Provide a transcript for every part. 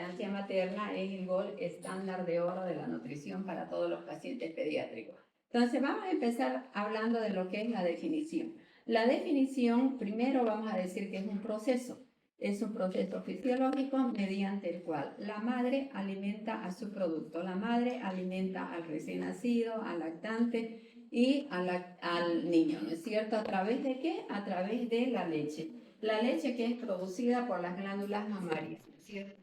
lactancia materna es el gol estándar de oro de la nutrición para todos los pacientes pediátricos. Entonces vamos a empezar hablando de lo que es la definición. La definición, primero vamos a decir que es un proceso fisiológico mediante el cual la madre alimenta a su producto. La madre alimenta al recién nacido, al lactante y al niño, ¿no es cierto? ¿A través de qué? A través de la leche. La leche que es producida por las glándulas mamarias, ¿no es cierto?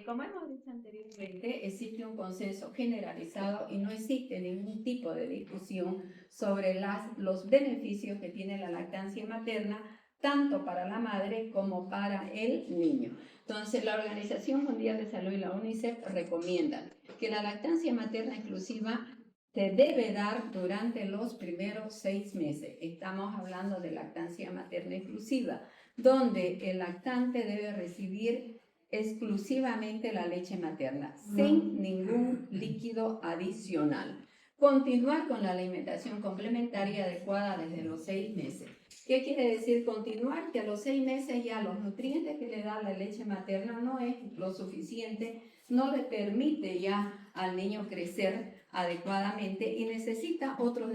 Como hemos dicho anteriormente, existe un consenso generalizado y no existe ningún tipo de discusión sobre los beneficios que tiene la lactancia materna, tanto para la madre como para el niño. Entonces, la Organización Mundial de Salud y la UNICEF recomiendan que la lactancia materna exclusiva se debe dar durante los primeros 6 meses. Estamos hablando de lactancia materna exclusiva, donde el lactante debe recibir exclusivamente la leche materna, sin ningún líquido adicional. Continuar con la alimentación complementaria adecuada desde los 6 meses. ¿Qué quiere decir continuar? Que a los 6 meses ya los nutrientes que le da la leche materna no es lo suficiente, no le permite ya al niño crecer adecuadamente y necesita otros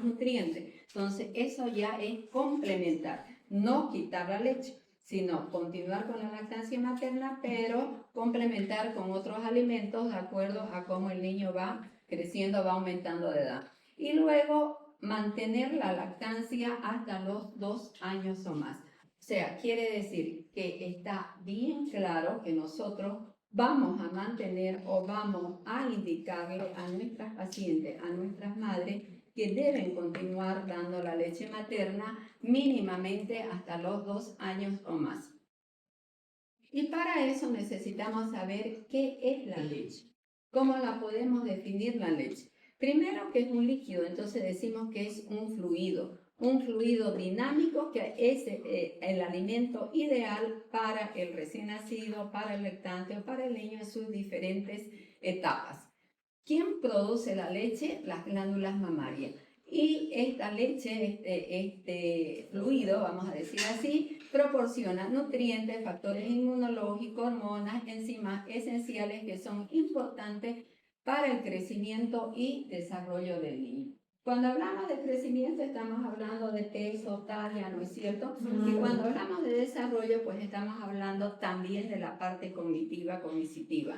nutrientes. Entonces, eso ya es complementar, no quitar la leche, sino continuar con la lactancia materna, pero complementar con otros alimentos de acuerdo a cómo el niño va creciendo, va aumentando de edad. Y luego mantener la lactancia hasta los 2 años o más. O sea, quiere decir que está bien claro que nosotros vamos a mantener o vamos a indicarle a nuestras pacientes, a nuestras madres, que deben continuar dando la leche materna mínimamente hasta los 2 años o más. Y para eso necesitamos saber qué es la leche, cómo la podemos definir la leche. Primero que es un líquido, entonces decimos que es un fluido dinámico que es el alimento ideal para el recién nacido, para el lactante o para el niño en sus diferentes etapas. ¿Quién produce la leche? Las glándulas mamarias. Y esta leche, este fluido, vamos a decir así, proporciona nutrientes, factores inmunológicos, hormonas, enzimas esenciales que son importantes para el crecimiento y desarrollo del niño. Cuando hablamos de crecimiento estamos hablando de peso, talla, ¿no es cierto? Y cuando hablamos de desarrollo, pues estamos hablando también de la parte cognitiva,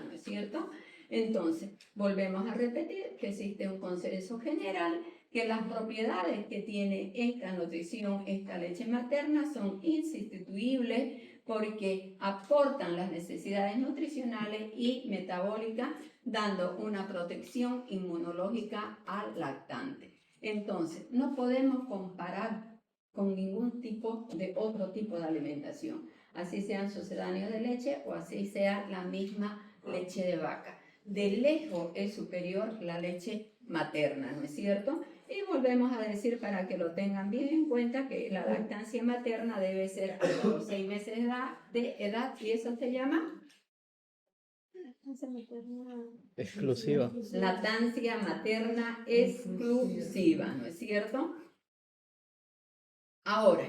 ¿no es cierto? Entonces, volvemos a repetir que existe un consenso general que las propiedades que tiene esta nutrición, esta leche materna, son insustituibles porque aportan las necesidades nutricionales y metabólicas, dando una protección inmunológica al lactante. Entonces, no podemos comparar con ningún tipo de otro tipo de alimentación, así sean sucedáneos de leche o así sea la misma leche de vaca. De lejos es superior la leche materna, ¿no es cierto? Y volvemos a decir para que lo tengan bien en cuenta que la lactancia materna debe ser hasta los 6 meses de edad y eso se llama exclusiva. lactancia materna exclusiva, ¿no es cierto? Ahora,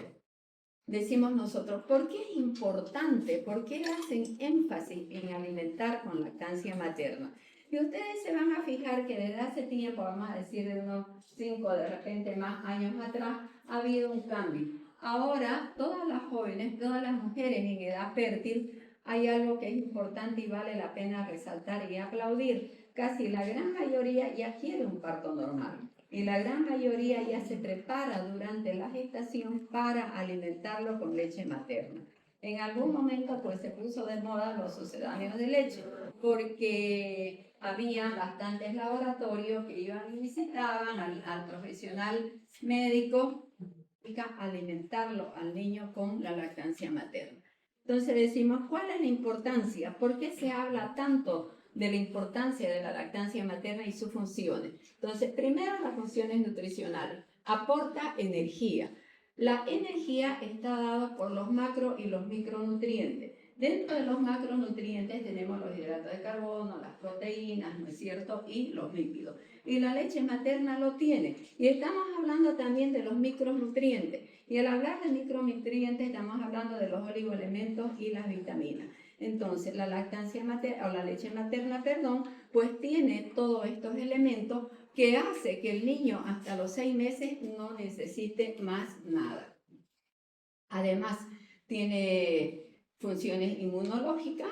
decimos nosotros, ¿por qué es importante? ¿Por qué hacen énfasis en alimentar con lactancia materna? Y ustedes se van a fijar que desde hace tiempo, vamos a decir de unos 5 de repente más años atrás, ha habido un cambio. Ahora, todas las jóvenes, todas las mujeres en edad fértil, hay algo que es importante y vale la pena resaltar y aplaudir. Casi la gran mayoría ya quiere un parto normal. Y la gran mayoría ya se prepara durante la gestación para alimentarlo con leche materna. En algún momento pues se puso de moda los sucedáneos de leche, porque había bastantes laboratorios que iban y visitaban al profesional médico a alimentarlo al niño con la lactancia materna. Entonces decimos, ¿cuál es la importancia? ¿Por qué se habla tanto de la importancia de la lactancia materna y sus funciones? Entonces, primero las funciones nutricionales. Aporta energía. La energía está dada por los macro y los micronutrientes. Dentro de los macronutrientes tenemos los hidratos de carbono, las proteínas, ¿no es cierto? Y los lípidos. Y la leche materna lo tiene. Y estamos hablando también de los micronutrientes. Y al hablar de micronutrientes estamos hablando de los oligoelementos y las vitaminas. Entonces, la lactancia materna, o la leche materna, perdón, pues tiene todos estos elementos que hace que el niño hasta los 6 meses no necesite más nada. Además, tiene funciones inmunológicas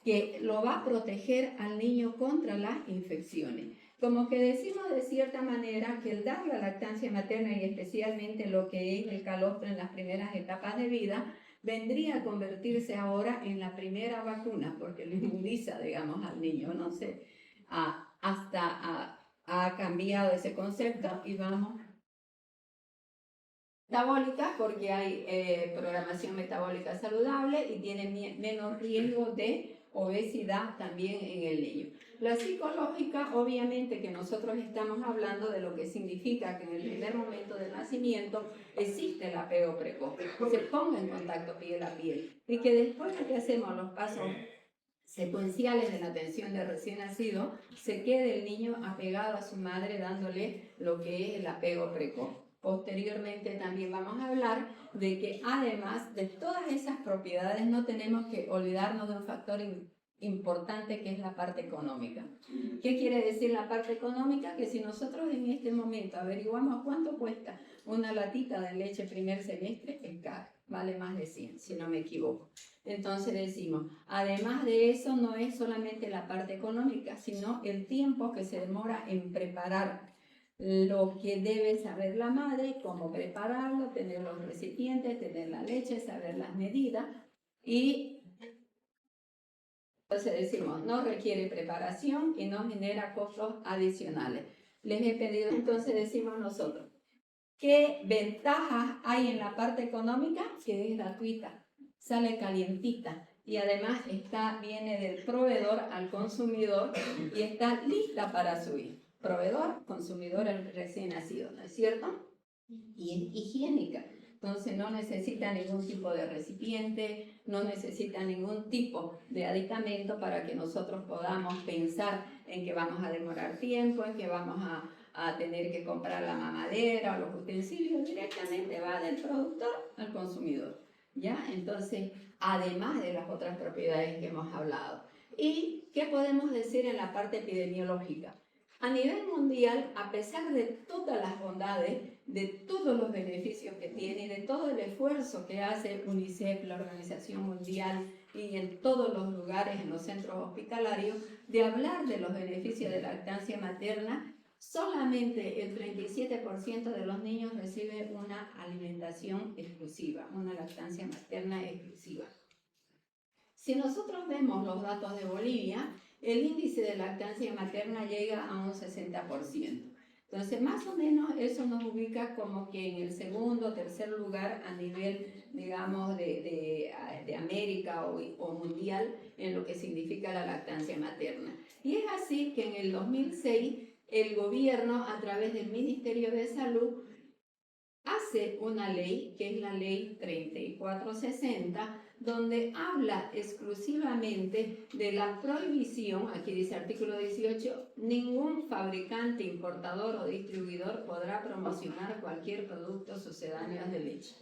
que lo va a proteger al niño contra las infecciones. Como que decimos de cierta manera que el dar la lactancia materna y especialmente lo que es el calostro en las primeras etapas de vida, vendría a convertirse ahora en la primera vacuna, porque lo inmuniza, digamos, al niño. No sé, ha cambiado ese concepto y vamos metabólica porque hay programación metabólica saludable y tiene menos riesgo de obesidad también en el niño. La psicológica, obviamente que nosotros estamos hablando de lo que significa que en el primer momento del nacimiento existe el apego precoz, se ponga en contacto piel a piel y que después de que hacemos los pasos secuenciales de la atención de recién nacido, se quede el niño apegado a su madre dándole lo que es el apego precoz. Posteriormente también vamos a hablar de que además de todas esas propiedades no tenemos que olvidarnos de un factor importante que es la parte económica. ¿Qué quiere decir la parte económica? Que si nosotros en este momento averiguamos cuánto cuesta una latita de leche primer semestre, es caro, vale más de 100, si no me equivoco. Entonces decimos, además de eso no es solamente la parte económica, sino el tiempo que se demora en preparar lo que debe saber la madre, cómo prepararlo, tener los recipientes, tener la leche, saber las medidas y entonces decimos, no requiere preparación y no genera costos adicionales. Les he pedido, entonces decimos nosotros, ¿qué ventajas hay en la parte económica? Que es gratuita, sale calientita y además viene del proveedor al consumidor y está lista para su hijo. Proveedor, consumidor, el recién nacido, ¿no es cierto? Y es higiénica. Entonces no necesita ningún tipo de recipiente, no necesita ningún tipo de aditamento para que nosotros podamos pensar en que vamos a demorar tiempo, en que vamos a tener que comprar la mamadera o los utensilios. Directamente va del productor al consumidor, ¿ya? Entonces, además de las otras propiedades que hemos hablado. ¿Y qué podemos decir en la parte epidemiológica? A nivel mundial, a pesar de todas las bondades, de todos los beneficios que tiene y de todo el esfuerzo que hace UNICEF, la Organización Mundial, y en todos los lugares, en los centros hospitalarios, de hablar de los beneficios de la lactancia materna, solamente el 37% de los niños recibe una alimentación exclusiva, una lactancia materna exclusiva. Si nosotros vemos los datos de Bolivia, el índice de lactancia materna llega a un 60%. Entonces, más o menos eso nos ubica como que en el segundo o tercer lugar a nivel, digamos, de América o mundial en lo que significa la lactancia materna. Y es así que en el 2006 el gobierno, a través del Ministerio de Salud, hace una ley, que es la ley 3460, donde habla exclusivamente de la prohibición, aquí dice artículo 18, ningún fabricante, importador o distribuidor podrá promocionar cualquier producto sucedáneo de leche.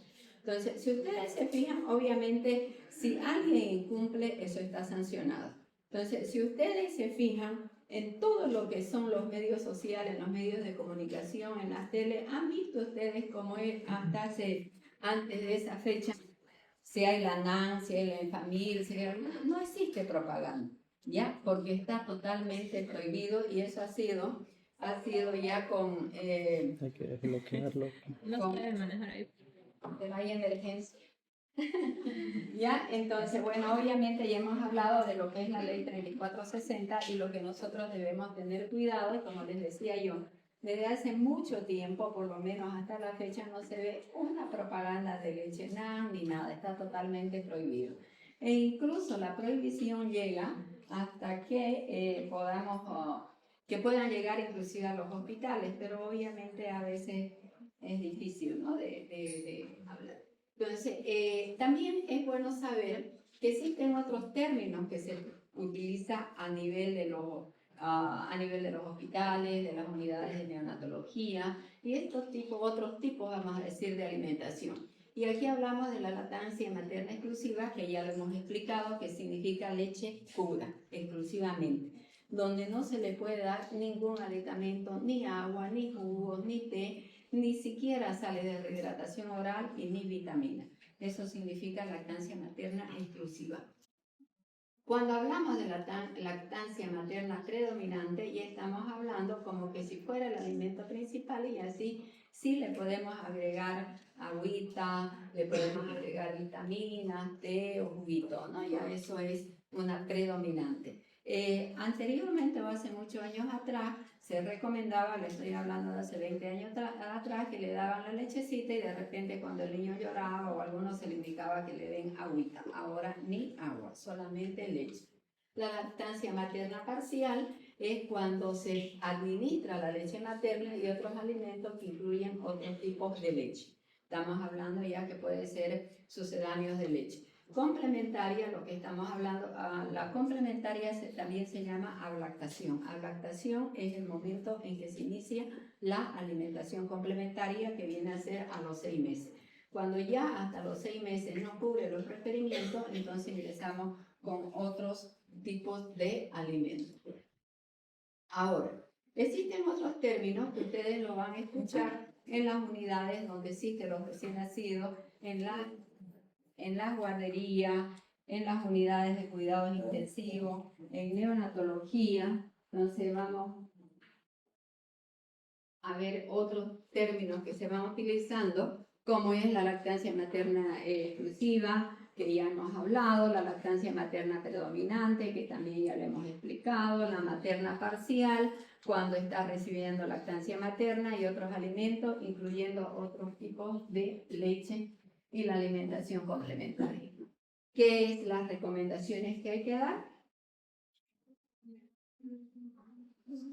Entonces, si ustedes se fijan, obviamente, si alguien incumple, eso está sancionado. Entonces, si ustedes se fijan, en todo lo que son los medios sociales, los medios de comunicación, en las tele, han visto ustedes cómo es hasta antes de esa fecha, si hay la NAN, si hay la Enfamil, no existe propaganda, ¿ya? Porque está totalmente prohibido y eso ha sido ya con... Hay que bloquearlo. No se debe manejar ahí. Pero hay emergencia. ¿Ya? Entonces, bueno, obviamente ya hemos hablado de lo que es la ley 3460 y lo que nosotros debemos tener cuidado, y como les decía yo, desde hace mucho tiempo, por lo menos hasta la fecha, no se ve una propaganda de leche NAN ni nada, está totalmente prohibido. E incluso la prohibición llega hasta que que puedan llegar inclusive a los hospitales, pero obviamente a veces es difícil, ¿no? de hablar. Entonces, también es bueno saber que existen otros términos que se utilizan a nivel de los hospitales, de las unidades de neonatología y otros tipos, vamos a decir, de alimentación. Y aquí hablamos de la lactancia materna exclusiva, que ya lo hemos explicado, que significa leche pura, exclusivamente, donde no se le puede dar ningún aditamento, ni agua, ni jugos, ni té, ni siquiera sale de rehidratación oral y ni vitamina. Eso significa lactancia materna exclusiva. Cuando hablamos de lactancia materna predominante, ya estamos hablando como que si fuera el alimento principal y así sí le podemos agregar agüita, le podemos agregar vitaminas, té o juguito, ¿no? Ya eso es una predominante. Anteriormente o hace muchos años atrás se recomendaba, le estoy hablando de hace 20 años atrás, que le daban la lechecita y de repente cuando el niño lloraba o a alguno se le indicaba que le den agüita. Ahora ni agua, solamente leche. La lactancia materna parcial es cuando se administra la leche materna y otros alimentos que incluyen otros tipos de leche. Estamos hablando ya que puede ser sucedáneos de leche. Complementaria, lo que estamos hablando, la complementaria también se llama ablactación. Ablactación es el momento en que se inicia la alimentación complementaria, que viene a ser a los 6 meses. Cuando ya hasta los 6 meses no cubre los requerimientos, entonces ingresamos con otros tipos de alimentos. Ahora, existen otros términos que ustedes lo van a escuchar en las unidades donde existen los recién nacidos, en las guarderías, en las unidades de cuidados intensivos, en neonatología. Entonces vamos a ver otros términos que se van utilizando, como es la lactancia materna exclusiva, que ya hemos hablado, la lactancia materna predominante, que también ya le hemos explicado, la materna parcial, cuando está recibiendo lactancia materna y otros alimentos, incluyendo otros tipos de leche, y la alimentación complementaria. ¿Qué es las recomendaciones que hay que dar?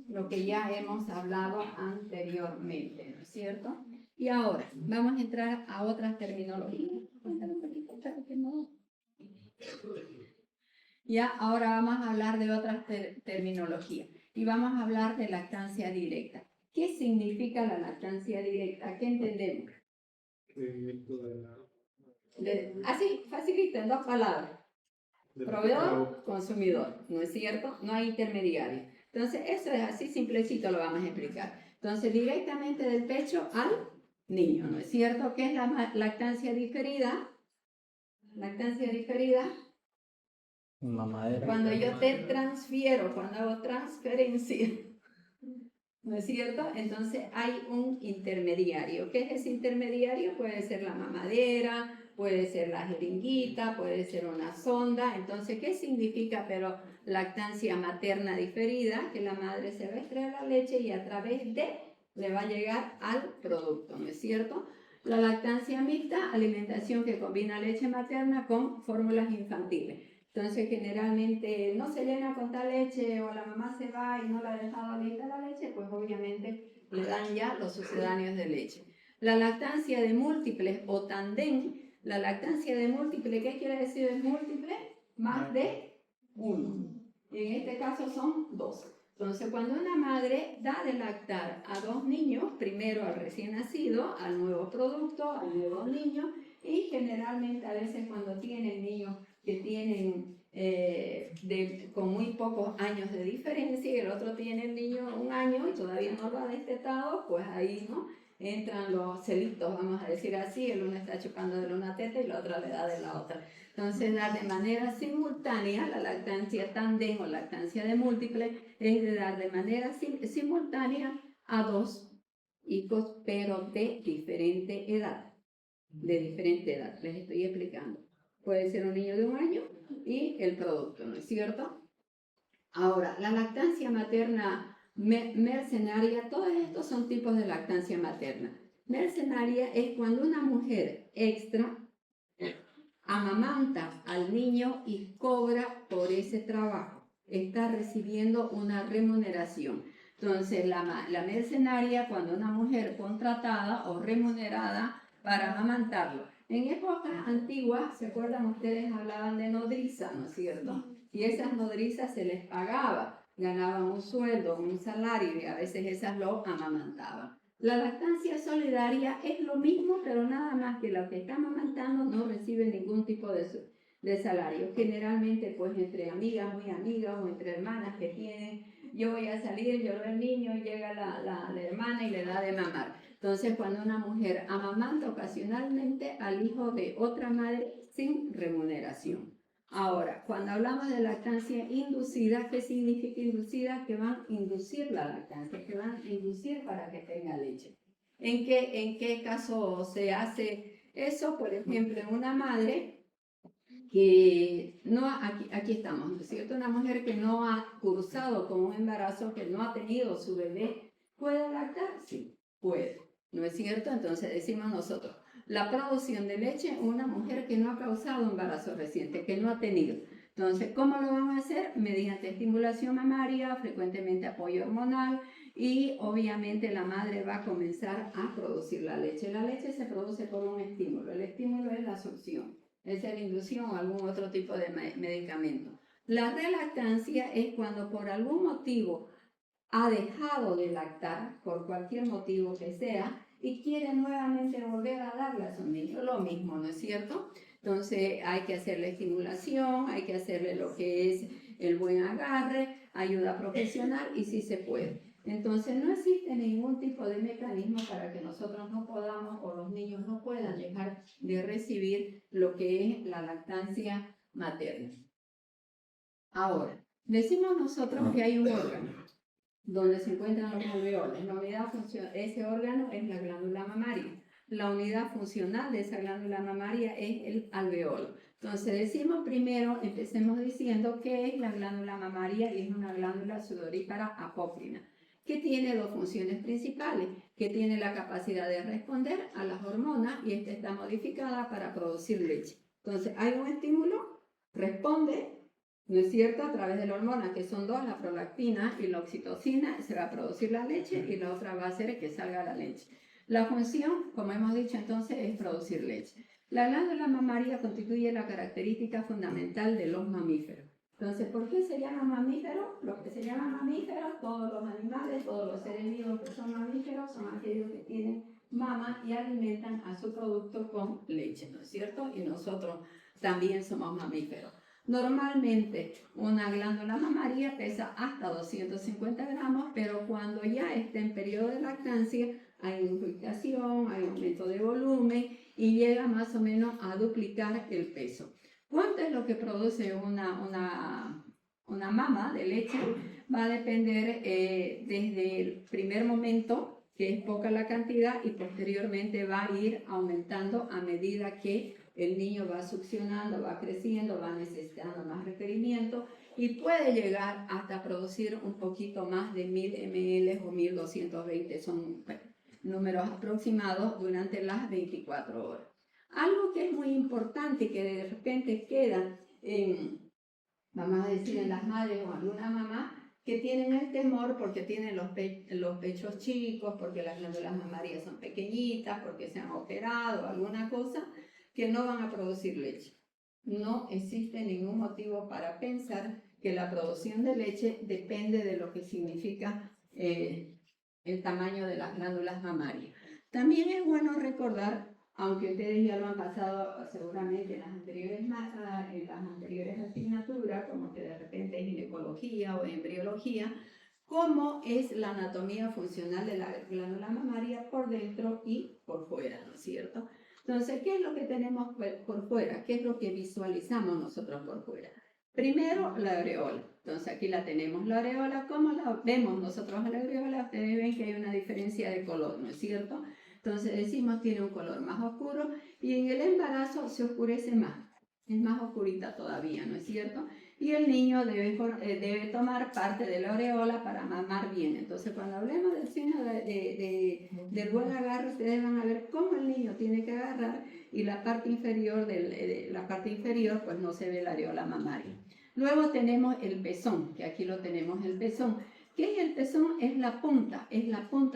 Lo que ya hemos hablado anteriormente, ¿no es cierto? Y ahora, vamos a entrar a otras terminologías. Ya, ahora vamos a hablar de otras terminologías. Y vamos a hablar de lactancia directa. ¿Qué significa la lactancia directa? ¿Qué entendemos? Así, facilita, en 2 palabras. Proveedor, consumidor, ¿no es cierto? No hay intermediario. Entonces, eso es así, simplecito lo vamos a explicar. Entonces, directamente del pecho al niño, ¿no es cierto? ¿Qué es la lactancia diferida? Lactancia diferida. Mamadera. Cuando yo te transfiero, cuando hago transferencia, ¿no es cierto? Entonces hay un intermediario. ¿Qué es ese intermediario? Puede ser la mamadera, puede ser la jeringuita, puede ser una sonda. Entonces, ¿qué significa pero lactancia materna diferida? Que la madre se va a extraer la leche y a través de le va a llegar al producto, ¿no es cierto? La lactancia mixta, alimentación que combina leche materna con fórmulas infantiles. Entonces, generalmente no se llena con tal leche o la mamá se va y no la ha dejado lista la leche, pues obviamente le dan ya los sucedáneos de leche. La lactancia de múltiples o tandem, la lactancia de múltiple, ¿qué quiere decir de múltiple? Más de uno. Y en este caso son 2. Entonces, cuando una madre da de lactar a 2 niños, primero al recién nacido, al nuevo producto, al nuevo niño, y generalmente a veces cuando tienen niños que tienen con muy pocos años de diferencia y el otro tiene el niño 1 año y todavía no lo ha destetado, pues ahí no entran los celitos, vamos a decir así, el uno está chupando de una teta y la otra le da de la otra. Entonces, dar de manera simultánea la lactancia tandem o lactancia de múltiple es de dar de manera simultánea a 2 hijos, pero de diferente edad. Les estoy explicando. Puede ser un niño de 1 año y el producto, ¿no es cierto? Ahora, la lactancia materna mercenaria, todos estos son tipos de lactancia materna. Mercenaria es cuando una mujer extra amamanta al niño y cobra por ese trabajo. Está recibiendo una remuneración. Entonces, la mercenaria, cuando una mujer contratada o remunerada para amamantarlo. En épocas antiguas, ¿se acuerdan ustedes? Hablaban de nodriza, ¿no es cierto? Y esas nodrizas se les pagaba, ganaban un sueldo, un salario y a veces esas lo amamantaban. La lactancia solidaria es lo mismo, pero nada más que la que está amamantando no recibe ningún tipo de salario. Generalmente, pues entre amigas, muy amigas o entre hermanas que tienen, yo voy a salir, lloro el niño, y llega la hermana y le da de mamar. Entonces, cuando una mujer amamanta ocasionalmente al hijo de otra madre sin remuneración. Ahora, cuando hablamos de lactancia inducida, ¿qué significa inducida? Que van a inducir la lactancia, que van a inducir para que tenga leche. En qué caso se hace eso? Por ejemplo, una madre que no, aquí estamos, ¿no es cierto? Una mujer que no ha cursado con un embarazo, que no ha tenido su bebé, ¿puede lactar? Sí, puede, ¿no es cierto? Entonces decimos nosotros, la producción de leche, una mujer que no ha causado embarazo reciente, que no ha tenido. Entonces, ¿cómo lo vamos a hacer? Mediante estimulación mamaria, frecuentemente apoyo hormonal y obviamente la madre va a comenzar a producir la leche. La leche se produce por un estímulo. El estímulo es la succión, es la inducción o algún otro tipo de medicamento. La relactancia es cuando por algún motivo ha dejado de lactar, por cualquier motivo que sea, y quiere nuevamente volver a darle a su niño lo mismo, ¿no es cierto? Entonces hay que hacerle estimulación, hay que hacerle lo que es el buen agarre, ayuda profesional y sí se puede. Entonces no existe ningún tipo de mecanismo para que nosotros no podamos o los niños no puedan dejar de recibir lo que es la lactancia materna. Ahora, decimos nosotros que hay un órgano donde se encuentran los alveolos. La unidad ese órgano es la glándula mamaria. La unidad funcional de esa glándula mamaria es el alveolo. Entonces decimos primero, empecemos diciendo que es la glándula mamaria y es una glándula sudorípara apócrina, que tiene dos funciones principales, que tiene la capacidad de responder a las hormonas y esta está modificada para producir leche. Entonces hay un estímulo, responde, ¿no es cierto? A través de la hormona, que son dos, la prolactina y la oxitocina, se va a producir la leche y la otra va a hacer que salga la leche. La función, como hemos dicho entonces, es producir leche. La glándula mamaria constituye la característica fundamental de los mamíferos. Entonces, ¿por qué se llama mamífero? Los que se llaman mamíferos, todos los animales, todos los seres vivos que son mamíferos, son aquellos que tienen mama y alimentan a su producto con leche, ¿no es cierto? Y nosotros también somos mamíferos. Normalmente una glándula mamaria pesa hasta 250 gramos, pero cuando ya está en periodo de lactancia hay infiltración, hay aumento de volumen y llega más o menos a duplicar el peso. ¿Cuánto es lo que produce una mama de leche? Va a depender desde el primer momento, que es poca la cantidad, y posteriormente va a ir aumentando a medida que el niño va succionando, va creciendo, va necesitando más requerimiento y puede llegar hasta producir un poquito más de 1000 ml o 1220, son números aproximados durante las 24 horas. Algo que es muy importante y que de repente queda vamos a decir, en las madres o alguna mamá que tienen el temor porque tienen los pechos chicos, porque las glándulas mamarias son pequeñitas, porque se han operado, alguna cosa, que no van a producir leche. No existe ningún motivo para pensar que la producción de leche depende de lo que significa el tamaño de las glándulas mamarias. También es bueno recordar, aunque ustedes ya lo han pasado seguramente en las anteriores asignaturas, como que de repente en ginecología o embriología, cómo es la anatomía funcional de la glándula mamaria por dentro y por fuera, ¿no es cierto? Entonces, ¿qué es lo que tenemos por fuera? ¿Qué es lo que visualizamos nosotros por fuera? Primero, la areola. Entonces, aquí la tenemos, la areola. ¿Cómo la vemos nosotros a la areola? Ustedes ven que hay una diferencia de color, ¿no es cierto? Entonces, decimos tiene un color más oscuro y en el embarazo se oscurece más. Es más oscurita todavía, ¿no es cierto? Y el niño debe tomar parte de la areola para mamar bien. Entonces, cuando hablemos del signo del buen agarre, ustedes van a ver cómo el niño tiene que agarrar y la parte inferior, pues no se ve la areola mamaria. Luego tenemos el pezón, que aquí lo tenemos, el pezón. ¿Qué es el pezón? Es la punta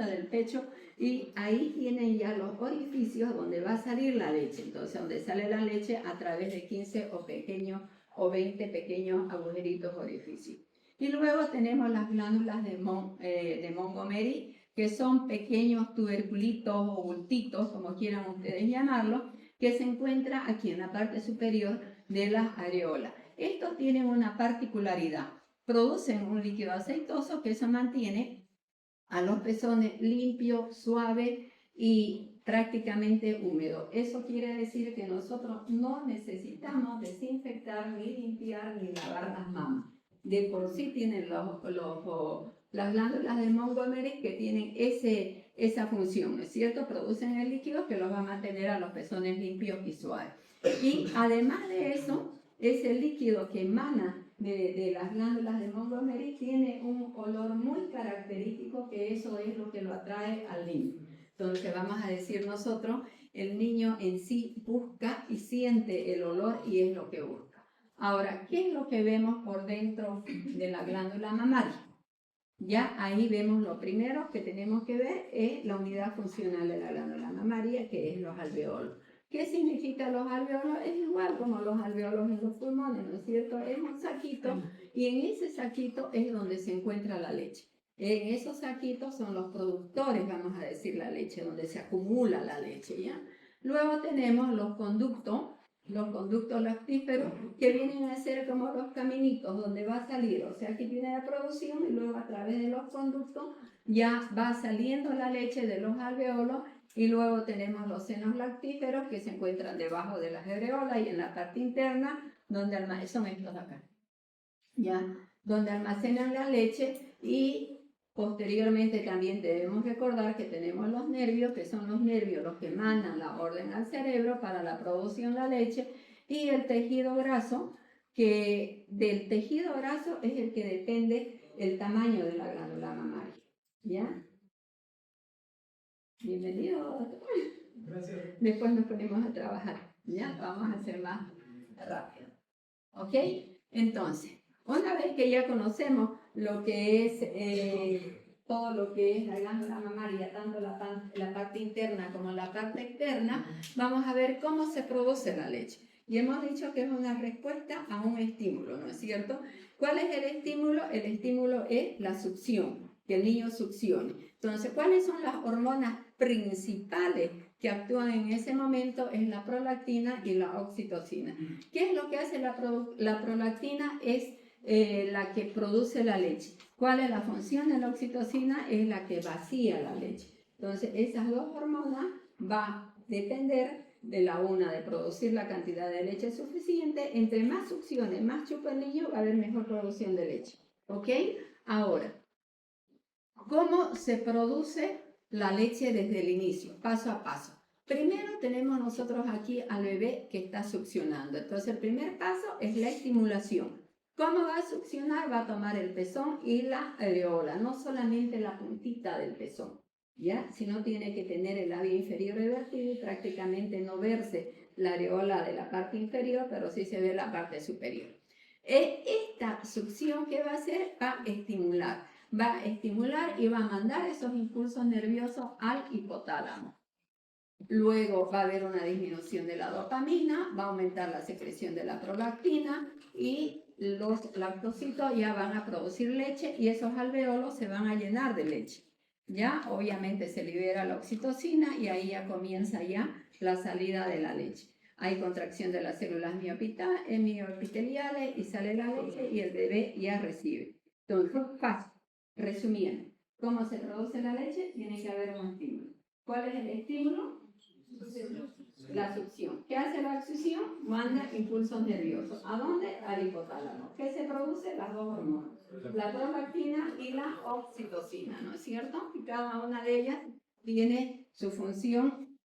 del pecho y ahí tienen ya los orificios donde va a salir la leche. Entonces, donde sale la leche a través de 15 o 20 pequeños agujeritos orificios. Y luego tenemos las glándulas de Montgomery, que son pequeños tuberculitos o bultitos, como quieran ustedes llamarlo, que se encuentra aquí en la parte superior de las areolas. Estos tienen una particularidad, producen un líquido aceitoso que se mantiene a los pezones limpio, suave y prácticamente húmedo. Eso quiere decir que nosotros no necesitamos desinfectar, ni limpiar, ni lavar las mamas. De por sí tienen las glándulas de Montgomery que tienen esa función, ¿no es cierto? Producen el líquido que los va a mantener a los pezones limpios y suaves. Y además de eso, ese líquido que emana de las glándulas de Montgomery tiene un olor muy característico, que eso es lo que lo atrae al niño. Entonces vamos a decir nosotros, el niño en sí busca y siente el olor y es lo que busca. Ahora, ¿qué es lo que vemos por dentro de la glándula mamaria? Ya ahí vemos lo primero que tenemos que ver es la unidad funcional de la glándula mamaria, que es los alveolos. ¿Qué significa los alveolos? Es igual como los alveolos en los pulmones, ¿no es cierto? Es un saquito y en ese saquito es donde se encuentra la leche. En esos saquitos son los productores, vamos a decir, la leche, donde se acumula la leche, ¿ya? Luego tenemos los conductos lactíferos, que vienen a ser como los caminitos donde va a salir, o sea, aquí tiene la producción y luego a través de los conductos ya va saliendo la leche de los alveolos. Y luego tenemos los senos lactíferos que se encuentran debajo de las areolas y en la parte interna, donde son estos de acá, ¿ya? Donde almacenan la leche. Y posteriormente también debemos recordar que tenemos los nervios, que son los nervios los que mandan la orden al cerebro para la producción de la leche, y el tejido graso, que del tejido graso es el que depende el tamaño de la glándula mamaria, ¿ya? Bienvenido. Gracias. Después nos ponemos a trabajar, ¿ya? Vamos a hacer más rápido, ¿ok? Entonces, una vez que ya conocemos lo que es todo lo que es la glándula mamaria, tanto la parte interna como la parte externa, vamos a ver cómo se produce la leche. Y hemos dicho que es una respuesta a un estímulo, ¿no es cierto? ¿Cuál es el estímulo? El estímulo es la succión, que el niño succione. Entonces, ¿cuáles son las hormonas principales que actúan en ese momento? Es la prolactina y la oxitocina. ¿Qué es lo que hace la prolactina? Es la que produce la leche. ¿Cuál es la función de la oxitocina? Es la que vacía la leche. Entonces, esas dos hormonas van a depender de la una de producir la cantidad de leche suficiente. Entre más succione, más chupa el niño, va a haber mejor producción de leche. ¿Ok? Ahora, ¿cómo se produce la leche desde el inicio? Paso a paso. Primero tenemos nosotros aquí al bebé que está succionando. Entonces el primer paso es la estimulación. ¿Cómo va a succionar? Va a tomar el pezón y la areola, no solamente la puntita del pezón, ¿ya? Sino tiene que tener el labio inferior revertido y prácticamente no verse la areola de la parte inferior, pero sí se ve la parte superior. Esta succión, ¿qué va a hacer? Va a estimular y va a mandar esos impulsos nerviosos al hipotálamo. Luego va a haber una disminución de la dopamina, va a aumentar la secreción de la prolactina y los lactocitos ya van a producir leche y esos alveolos se van a llenar de leche. Ya, obviamente se libera la oxitocina y ahí ya comienza ya la salida de la leche. Hay contracción de las células mioepiteliales y sale la leche y el bebé ya recibe. Entonces, fácil. Resumiendo, ¿cómo se produce la leche? Tiene que haber un estímulo. ¿Cuál es el estímulo? La succión. ¿Qué hace la succión? Manda impulsos nerviosos. ¿A dónde? Al hipotálamo. ¿Qué se produce? Las dos hormonas. La prolactina y la oxitocina, ¿no es cierto? Y cada una de ellas tiene su función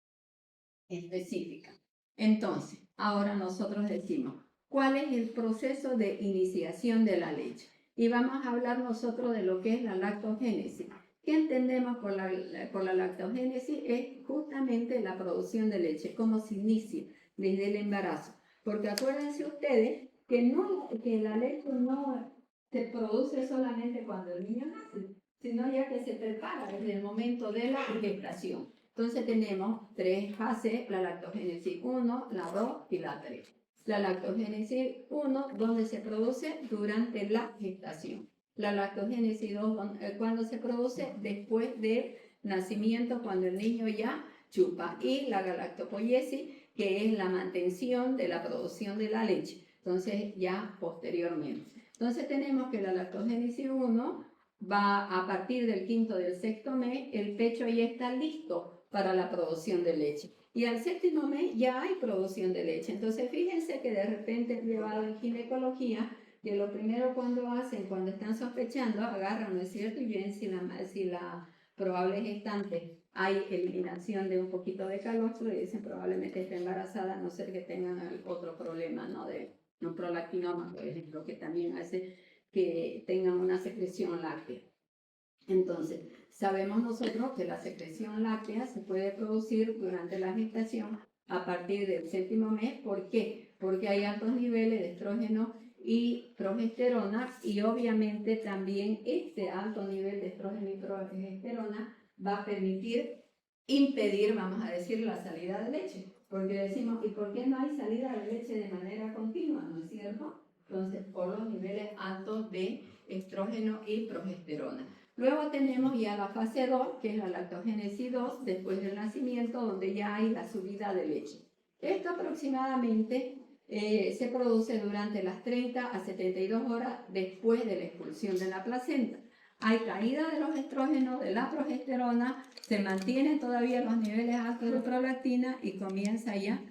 específica. Entonces, ahora nosotros decimos, ¿cuál es el proceso de iniciación de la leche? Y vamos a hablar nosotros de lo que es la lactogénesis. ¿Qué entendemos por la lactogénesis? Es justamente la producción de leche, cómo se inicia desde el embarazo. Porque acuérdense ustedes que la leche no se produce solamente cuando el niño nace, sino ya que se prepara desde el momento de la gestación. Entonces tenemos tres fases, la lactogénesis 1, la 2 y la 3. La lactogénesis 1, donde se produce durante la gestación. La lactogénesis 2, cuando se produce después del nacimiento, cuando el niño ya chupa. Y la galactopoiesis, que es la mantención de la producción de la leche. Entonces, ya posteriormente. Entonces, tenemos que la lactogénesis 1 va a partir del quinto del sexto mes, el pecho ya está listo para la producción de leche. Y al séptimo mes ya hay producción de leche. Entonces, fíjense que de repente llevado en ginecología, que lo primero cuando hacen, cuando están sospechando, agarran, ¿no es cierto? Y ven si la probable gestante hay eliminación de un poquito de calostro y dicen probablemente está embarazada, a no ser que tengan otro problema, ¿no? De un prolactinoma, por ejemplo, que también hace que tengan una secreción láctea. Entonces, sabemos nosotros que la secreción láctea se puede producir durante la gestación a partir del séptimo mes. ¿Por qué? Porque hay altos niveles de estrógeno y progesterona, y obviamente también este alto nivel de estrógeno y progesterona va a permitir impedir, vamos a decir, la salida de leche. Porque decimos, ¿y por qué no hay salida de leche de manera continua? ¿No es cierto? Entonces, por los niveles altos de estrógeno y progesterona. Luego tenemos ya la fase 2, que es la lactogénesis 2, después del nacimiento, donde ya hay la subida de leche. Esto aproximadamente se produce durante las 30 a 72 horas después de la expulsión de la placenta. Hay caída de los estrógenos, de la progesterona, se mantienen todavía los niveles altos de prolactina y comienza ya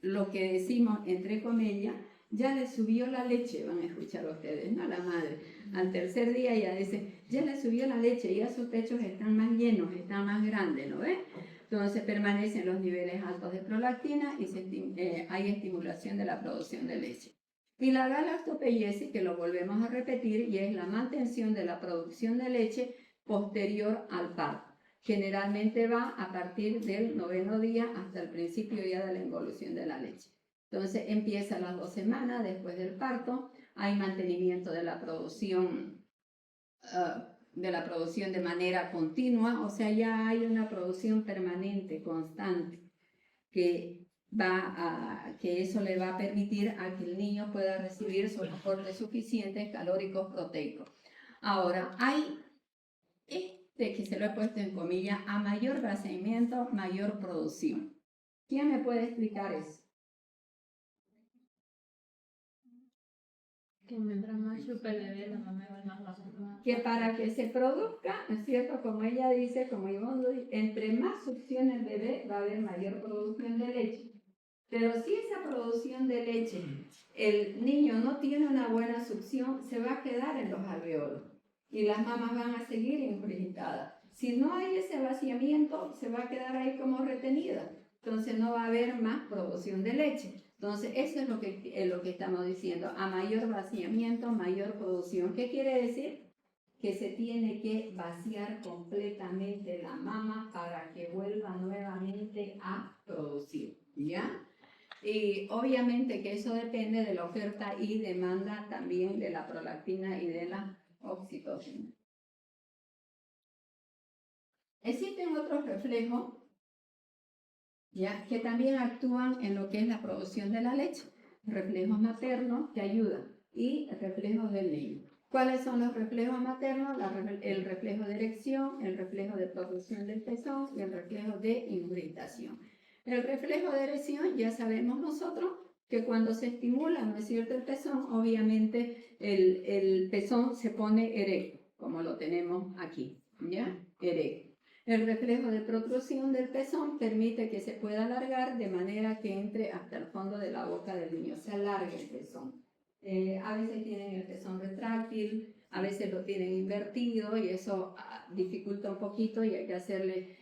lo que decimos, entre comillas, ya le subió la leche, van a escuchar ustedes, ¿no? La madre. Al tercer día ya dice, ya le subió la leche, ya sus pechos están más llenos, están más grandes, ¿no ves? Entonces permanecen los niveles altos de prolactina y hay estimulación de la producción de leche. Y la galactopoiesis, que lo volvemos a repetir, y es la mantención de la producción de leche posterior al parto. Generalmente va a partir del 9º día hasta el principio ya de la involución de la leche. Entonces empieza las 2 semanas después del parto, hay mantenimiento de la producción de manera continua, o sea, ya hay una producción permanente, constante, que eso le va a permitir a que el niño pueda recibir sus aportes suficientes calóricos proteicos. Ahora, hay que se lo he puesto en comillas, a mayor vaciamiento, mayor producción. ¿Quién me puede explicar eso? Que mientras más chupa el bebé, la mamá va más rápido. Que para que se produzca, ¿no es cierto? Como ella dice, como Ivonne dice, entre más succione el bebé, va a haber mayor producción de leche. Pero si esa producción de leche, el niño no tiene una buena succión, se va a quedar en los alveolos y las mamás van a seguir ingurgitadas. Si no hay ese vaciamiento, se va a quedar ahí como retenida. Entonces no va a haber más producción de leche. Entonces eso es lo que estamos diciendo. A mayor vaciamiento, mayor producción. ¿Qué quiere decir? Que se tiene que vaciar completamente la mama para que vuelva nuevamente a producir. ¿Ya? Y obviamente que eso depende de la oferta y demanda también de la prolactina y de la oxitocina. Existen otros reflejos, ¿ya?, que también actúan en lo que es la producción de la leche. Reflejos maternos que ayudan y reflejos del niño. ¿Cuáles son los reflejos maternos? El reflejo de erección, el reflejo de producción del pezón y el reflejo de ingurgitación. El reflejo de erección ya sabemos nosotros que cuando se estimula, ¿no es cierto?, el pezón, obviamente el pezón se pone erecto, como lo tenemos aquí, ¿ya? Erecto. El reflejo de protrusión del pezón permite que se pueda alargar de manera que entre hasta el fondo de la boca del niño, se alarga el pezón. A veces tienen el pezón retráctil, a veces lo tienen invertido y eso dificulta un poquito y hay que hacerle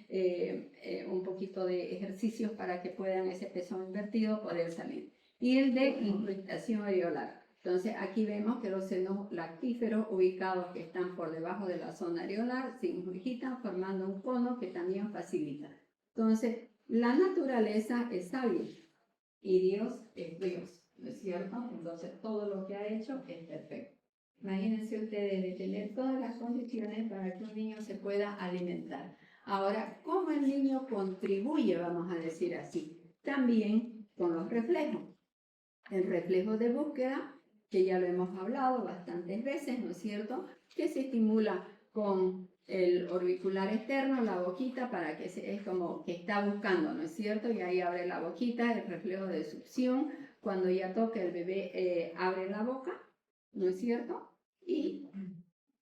un poquito de ejercicios para que puedan ese pezón invertido poder salir. Y el de incrustación areolar. Entonces aquí vemos que los senos lactíferos ubicados que están por debajo de la zona areolar se ingurgitan formando un cono que también facilita. Entonces la naturaleza es sabia y Dios es Dios, ¿no es cierto? Entonces todo lo que ha hecho es perfecto. Imagínense ustedes de tener todas las condiciones para que un niño se pueda alimentar. Ahora, ¿cómo el niño contribuye, vamos a decir así? También con los reflejos. El reflejo de búsqueda, que ya lo hemos hablado bastantes veces, ¿no es cierto? que se estimula con el orbicular externo, la boquita, para que es como que está buscando, ¿no es cierto? Y ahí abre la boquita, el reflejo de succión. Cuando ya toca el bebé, abre la boca, ¿no es cierto? Y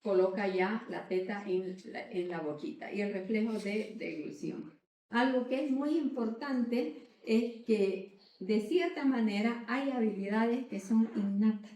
coloca ya la teta en la boquita y el reflejo de deglución. Algo que es muy importante es que de cierta manera hay habilidades que son innatas,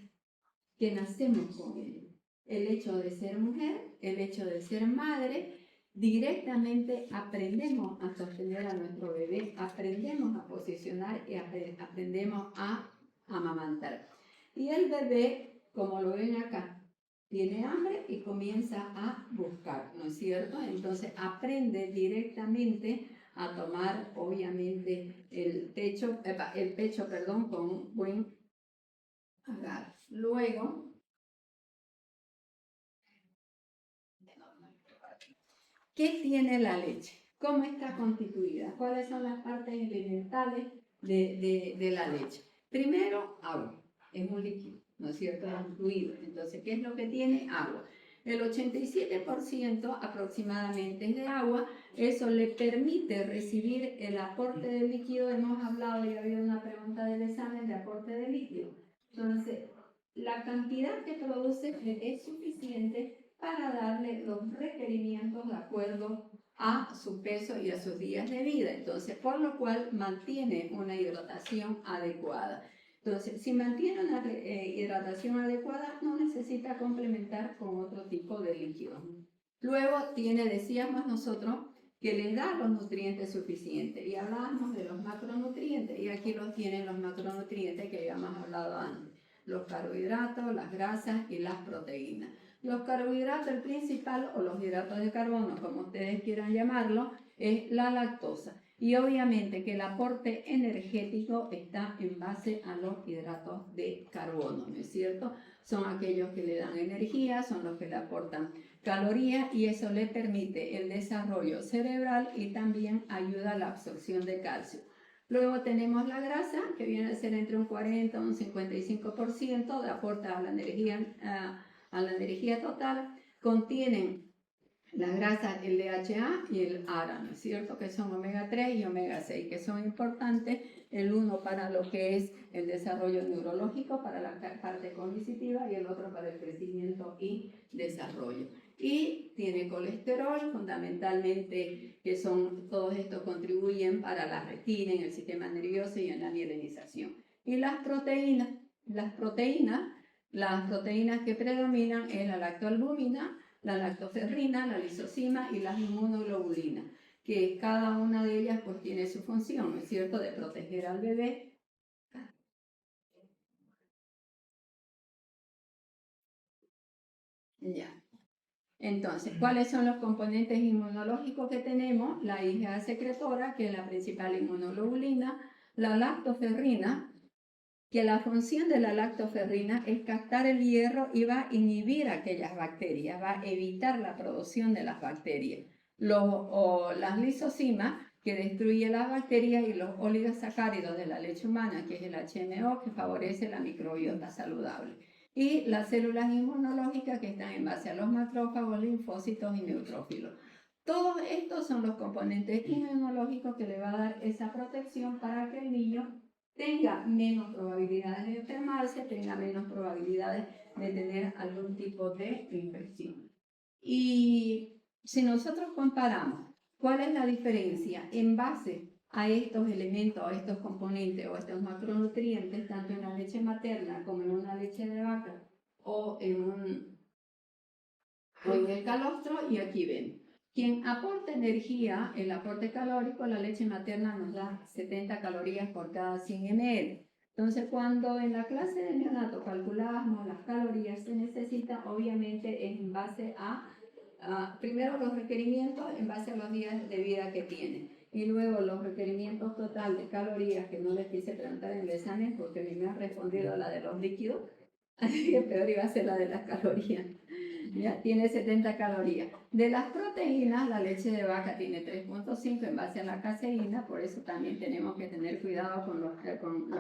que nacemos con ello. El hecho de ser mujer, el hecho de ser madre, directamente aprendemos a sostener a nuestro bebé, aprendemos a posicionar y aprendemos a amamantar. Y el bebé, como lo ven acá, tiene hambre y comienza a buscar, ¿no es cierto? Entonces aprende directamente a tomar, obviamente, el pecho, con un buen agarre. Luego, ¿qué tiene la leche? ¿Cómo está constituida? ¿Cuáles son las partes elementales de la leche? Primero, agua. Es un líquido, ¿no es cierto? Es un fluido. Entonces, ¿qué es lo que tiene? Agua. El 87% aproximadamente es de agua. Eso le permite recibir el aporte de líquido. Hemos hablado y ha habido una pregunta del examen de aporte de líquido. Entonces, la cantidad que produce es suficiente para darle los requerimientos de acuerdo a su peso y a sus días de vida. Entonces, por lo cual mantiene una hidratación adecuada. Entonces, si mantiene una hidratación adecuada, no necesita complementar con otro tipo de líquido. Luego decíamos nosotros, que le da los nutrientes suficientes. Y hablábamos de los macronutrientes, y aquí los tienen los macronutrientes que habíamos hablado antes. Los carbohidratos, las grasas y las proteínas. Los carbohidratos, el principal, o los hidratos de carbono, como ustedes quieran llamarlo, es la lactosa. Y obviamente que el aporte energético está en base a los hidratos de carbono, ¿no es cierto? Son aquellos que le dan energía, son los que le aportan calorías y eso le permite el desarrollo cerebral y también ayuda a la absorción de calcio. Luego tenemos la grasa, que viene a ser entre un 40 y un 55% de aporte a la energía total. Contienen la grasa, el DHA y el ARA, ¿no es cierto? Que son omega 3 y omega 6, que son importantes, el uno para lo que es el desarrollo neurológico, para la parte cognitiva, y el otro para el crecimiento y desarrollo. Y tiene colesterol, fundamentalmente, que todos estos contribuyen para la retina, en el sistema nervioso y en la mielinización. Y las proteínas que predominan es la lactoalbúmina, la lactoferrina, la lisozima y las inmunoglobulinas, que cada una de ellas pues tiene su función, ¿no es cierto?, de proteger al bebé. Ya. Entonces, ¿cuáles son los componentes inmunológicos que tenemos? La IgA secretora, que es la principal inmunoglobulina, la lactoferrina, que la función de la lactoferrina es captar el hierro y va a inhibir aquellas bacterias, va a evitar la producción de las bacterias. Las lisocimas, que destruye las bacterias, y los oligosacáridos de la leche humana, que es el HMO, que favorece la microbiota saludable. Y las células inmunológicas, que están en base a los macrófagos, linfocitos y neutrófilos. Todos estos son los componentes inmunológicos que le va a dar esa protección para que el niño tenga menos probabilidades de enfermarse, tenga menos probabilidades de tener algún tipo de infección. Y si nosotros comparamos cuál es la diferencia en base a estos elementos, a estos componentes o a estos macronutrientes, tanto en la leche materna como en una leche de vaca o en el calostro, y aquí ven. Quien aporta energía, el aporte calórico, la leche materna nos da 70 calorías por cada 100 ml. Entonces, cuando en la clase de neonato calculábamos las calorías que necesita, obviamente es en base a primero los requerimientos en base a los días de vida que tiene, y luego los requerimientos total de calorías, que no les quise preguntar en el examen porque ni me han respondido la de los líquidos, así que peor iba a ser la de las calorías. Ya tiene 70 calorías. De las proteínas, la leche de vaca tiene 3.5 en base a la caseína, por eso también tenemos que tener cuidado con los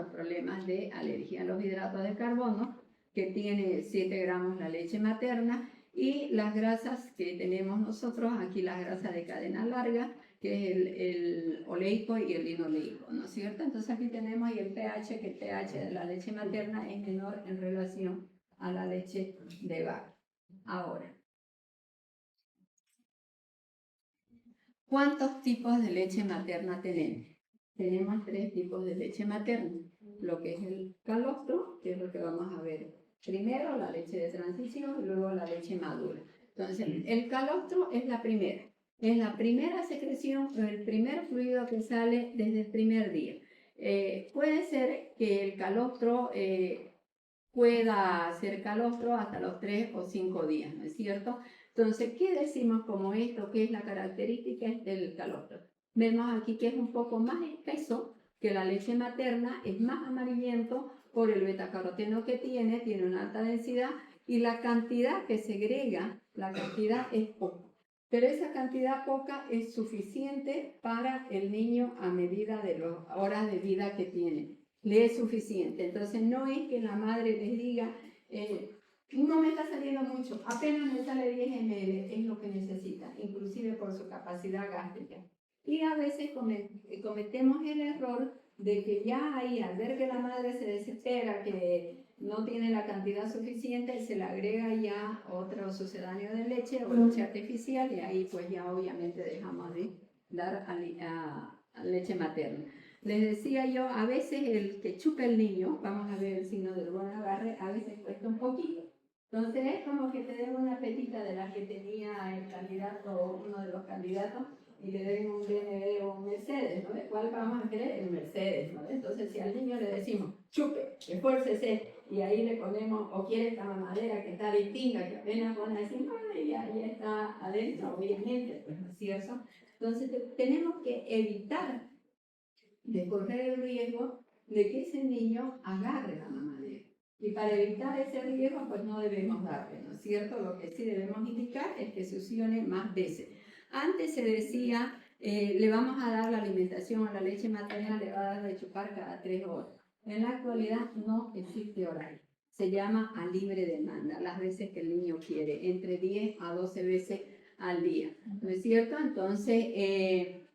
problemas de alergia a los hidratos de carbono, que tiene 7 gramos la leche materna, Y las grasas que tenemos nosotros, aquí las grasas de cadena larga, que es el oleico y el linoleico, ¿no es cierto? Entonces aquí tenemos y el pH, que el pH de la leche materna es menor en relación a la leche de vaca. Ahora, ¿cuántos tipos de leche materna tenemos? Tenemos 3 tipos de leche materna, lo que es el calostro, que es lo que vamos a ver primero, la leche de transición y luego la leche madura. Entonces, el calostro es la primera secreción, el primer fluido que sale desde el primer día. Puede ser que el calostro pueda ser calostro hasta los 3 o 5 días, ¿no es cierto? Entonces, ¿qué decimos como esto? ¿Qué es la característica del calostro? Vemos aquí que es un poco más espeso que la leche materna, es más amarillento por el betacaroteno que tiene una alta densidad y la cantidad que segrega, la cantidad es poca. Pero esa cantidad poca es suficiente para el niño a medida de las horas de vida que tiene. Le es suficiente. Entonces no es que la madre les diga, no me está saliendo mucho, apenas me sale 10 ml, es lo que necesita, inclusive por su capacidad gástrica. Y a veces cometemos el error de que ya ahí, al ver que la madre se desespera, que no tiene la cantidad suficiente, se le agrega ya otro sucedáneo de leche o leche artificial y ahí pues ya obviamente dejamos de dar a leche materna. Les decía yo, a veces el que chupa el niño, vamos a ver el signo del buen agarre, a veces cuesta un poquito. Entonces es como que te den una petita de la que tenía el candidato, uno de los candidatos, y le den un BMW o un Mercedes, ¿no? ¿De cuál vamos a querer? El Mercedes, ¿no? Entonces si al niño le decimos, chupe, esfuércese, y ahí le ponemos, o quiere esta mamadera que está de pinga, que apenas pone así, y ya está adentro, obviamente, pues no es cierto. Entonces tenemos que evitar de correr el riesgo de que ese niño agarre la mamadera. Y para evitar ese riesgo, pues no debemos darle, ¿no es cierto? Lo que sí debemos indicar es que succione más veces. Antes se decía, le vamos a dar la alimentación a la leche materna, le va a dar de chupar cada 3 horas. En la actualidad no existe horario. Se llama a libre demanda, las veces que el niño quiere, entre 10 a 12 veces al día, ¿no es cierto? Entonces,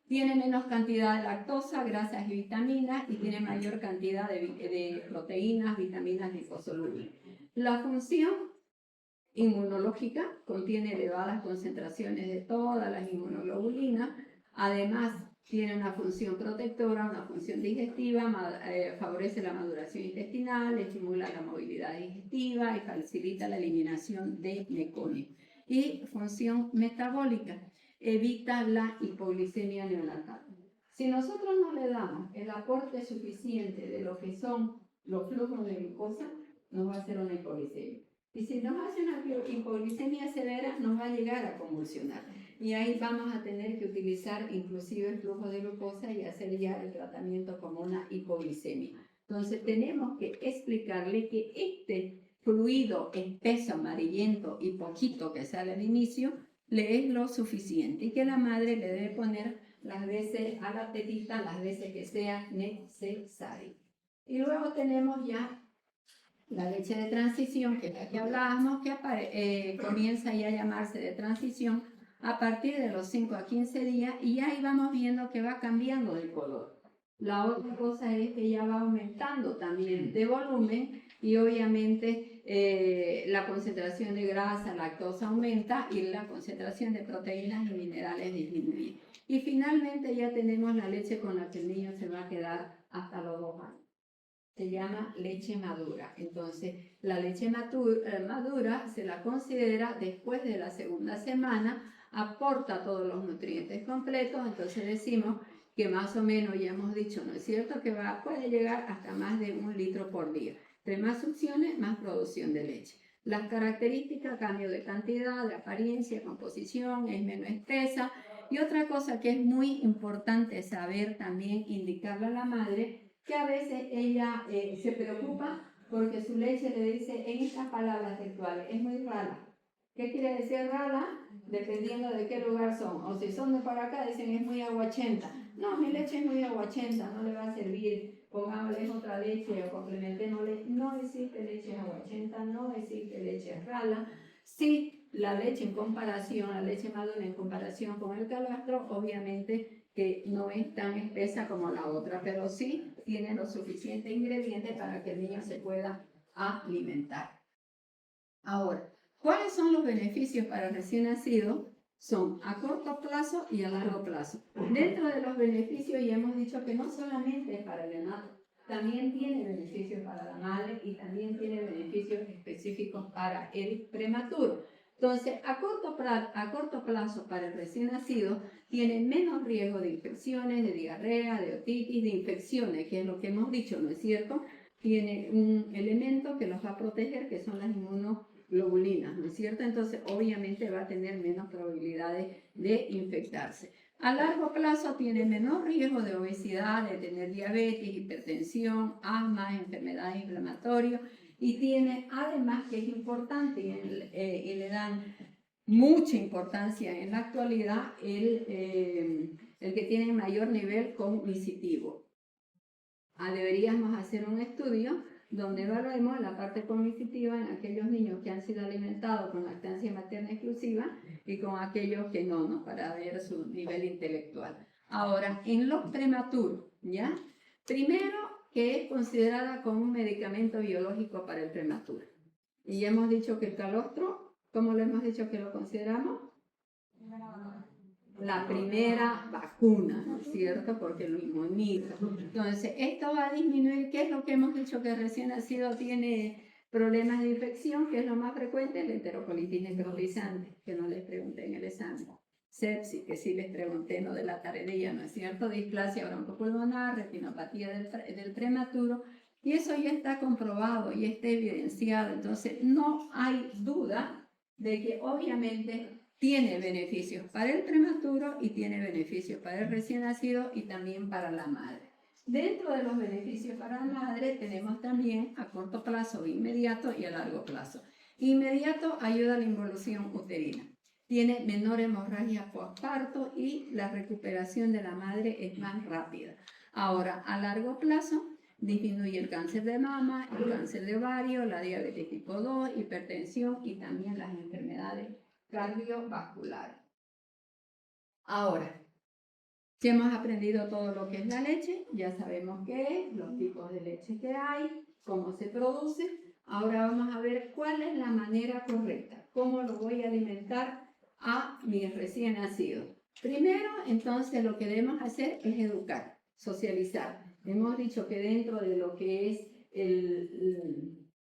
tiene menos cantidad de lactosa, grasas y vitaminas y tiene mayor cantidad de proteínas, vitaminas liposolubles. La función inmunológica contiene elevadas concentraciones de todas las inmunoglobulinas, además tiene una función protectora, una función digestiva, favorece la maduración intestinal, estimula la movilidad digestiva y facilita la eliminación de meconio. Y función metabólica, evita la hipoglicemia neonatal. Si nosotros no le damos el aporte suficiente de lo que son los flujos de glucosa, nos va a hacer una hipoglicemia. Y si nos hace una hipoglicemia severa, nos va a llegar a convulsionar. Y ahí vamos a tener que utilizar inclusive el flujo de glucosa y hacer ya el tratamiento como una hipoglicemia. Entonces tenemos que explicarle que este fluido espeso, amarillento y poquito que sale al inicio, le es lo suficiente y que la madre le debe poner las veces a la tetita, las veces que sea necesario. Y luego tenemos ya la leche de transición, que es la que hablábamos, que comienza ya a llamarse de transición a partir de los 5 a 15 días y ahí vamos viendo que va cambiando de color. La otra cosa es que ya va aumentando también de volumen y obviamente la concentración de grasa, lactosa aumenta y la concentración de proteínas y minerales disminuye. Y finalmente ya tenemos la leche con la que el niño se va a quedar hasta los 2 años. Se llama leche madura. Entonces, la leche madura se la considera después de la segunda semana, aporta todos los nutrientes completos, entonces decimos que más o menos, ya hemos dicho, ¿no es cierto?, que puede llegar hasta más de 1 litro por día. Entre más succiones, más producción de leche. Las características, cambio de cantidad, de apariencia, composición, es menos espesa. Y otra cosa que es muy importante saber también, indicarle a la madre, que a veces ella se preocupa porque su leche le dice en estas palabras textuales, es muy rala. ¿Qué quiere decir rala? Dependiendo de qué lugar son. O si son de para acá, dicen es muy aguachenta. No, mi leche es muy aguachenta, no le va a servir. Pongámosle otra leche o complementémosle. No existe leche aguachenta, no existe leche rala. Sí la leche en comparación, la leche madura en comparación con el calostro, obviamente que no es tan espesa como la otra, pero sí tiene los suficientes ingredientes para que el niño se pueda alimentar. Ahora, ¿cuáles son los beneficios para el recién nacido? Son a corto plazo y a largo plazo. Dentro de los beneficios ya hemos dicho que no solamente es para el neonato, también tiene beneficios para la madre y también tiene beneficios específicos para el prematuro. Entonces, a corto plazo para el recién nacido tiene menos riesgo de infecciones, de diarrea, de otitis, de infecciones, que es lo que hemos dicho, ¿no es cierto? Tiene un elemento que los va a proteger, que son las inmunoglobulinas, ¿no es cierto? Entonces, obviamente va a tener menos probabilidades de infectarse. A largo plazo tiene menor riesgo de obesidad, de tener diabetes, hipertensión, asma, enfermedades inflamatorias y tiene, además, que es importante y le dan mucha importancia en la actualidad, el que tiene mayor nivel cognitivo. Deberíamos hacer un estudio donde evaluemos la parte cognitiva en aquellos niños que han sido alimentados con lactancia materna exclusiva y con aquellos que no, ¿no? Para ver su nivel intelectual. Ahora, en los prematuros, ¿ya? Primero, que es considerada como un medicamento biológico para el prematuro. Y ya hemos dicho que el calostro, ¿cómo lo hemos dicho que lo consideramos? La primera vacuna, ¿no es cierto? Porque lo inmuniza. Entonces, esto va a disminuir, ¿qué es lo que hemos dicho que recién nacido tiene problemas de infección? ¿Qué es lo más frecuente? La enterocolitis necrotizante, que no les pregunté en el examen. Sepsis, que sí les pregunté, no de la tardía, ¿no es cierto? Displasia broncopulmonar, retinopatía del prematuro, y eso ya está comprobado y está evidenciado. Entonces, no hay duda de que obviamente tiene beneficios para el prematuro y tiene beneficios para el recién nacido y también para la madre. Dentro de los beneficios para la madre tenemos también a corto plazo, inmediato y a largo plazo. Inmediato ayuda a la involución uterina. Tiene menor hemorragia postparto y la recuperación de la madre es más rápida. Ahora, a largo plazo, disminuye el cáncer de mama, el cáncer de ovario, la diabetes tipo 2, hipertensión y también las enfermedades cardiovasculares. Ahora, ya hemos aprendido todo lo que es la leche, ya sabemos qué es, los tipos de leche que hay, cómo se produce. Ahora vamos a ver cuál es la manera correcta, cómo lo voy a alimentar a mi recién nacido. Primero, entonces, lo que debemos hacer es educar, socializar. Hemos dicho que dentro de lo que es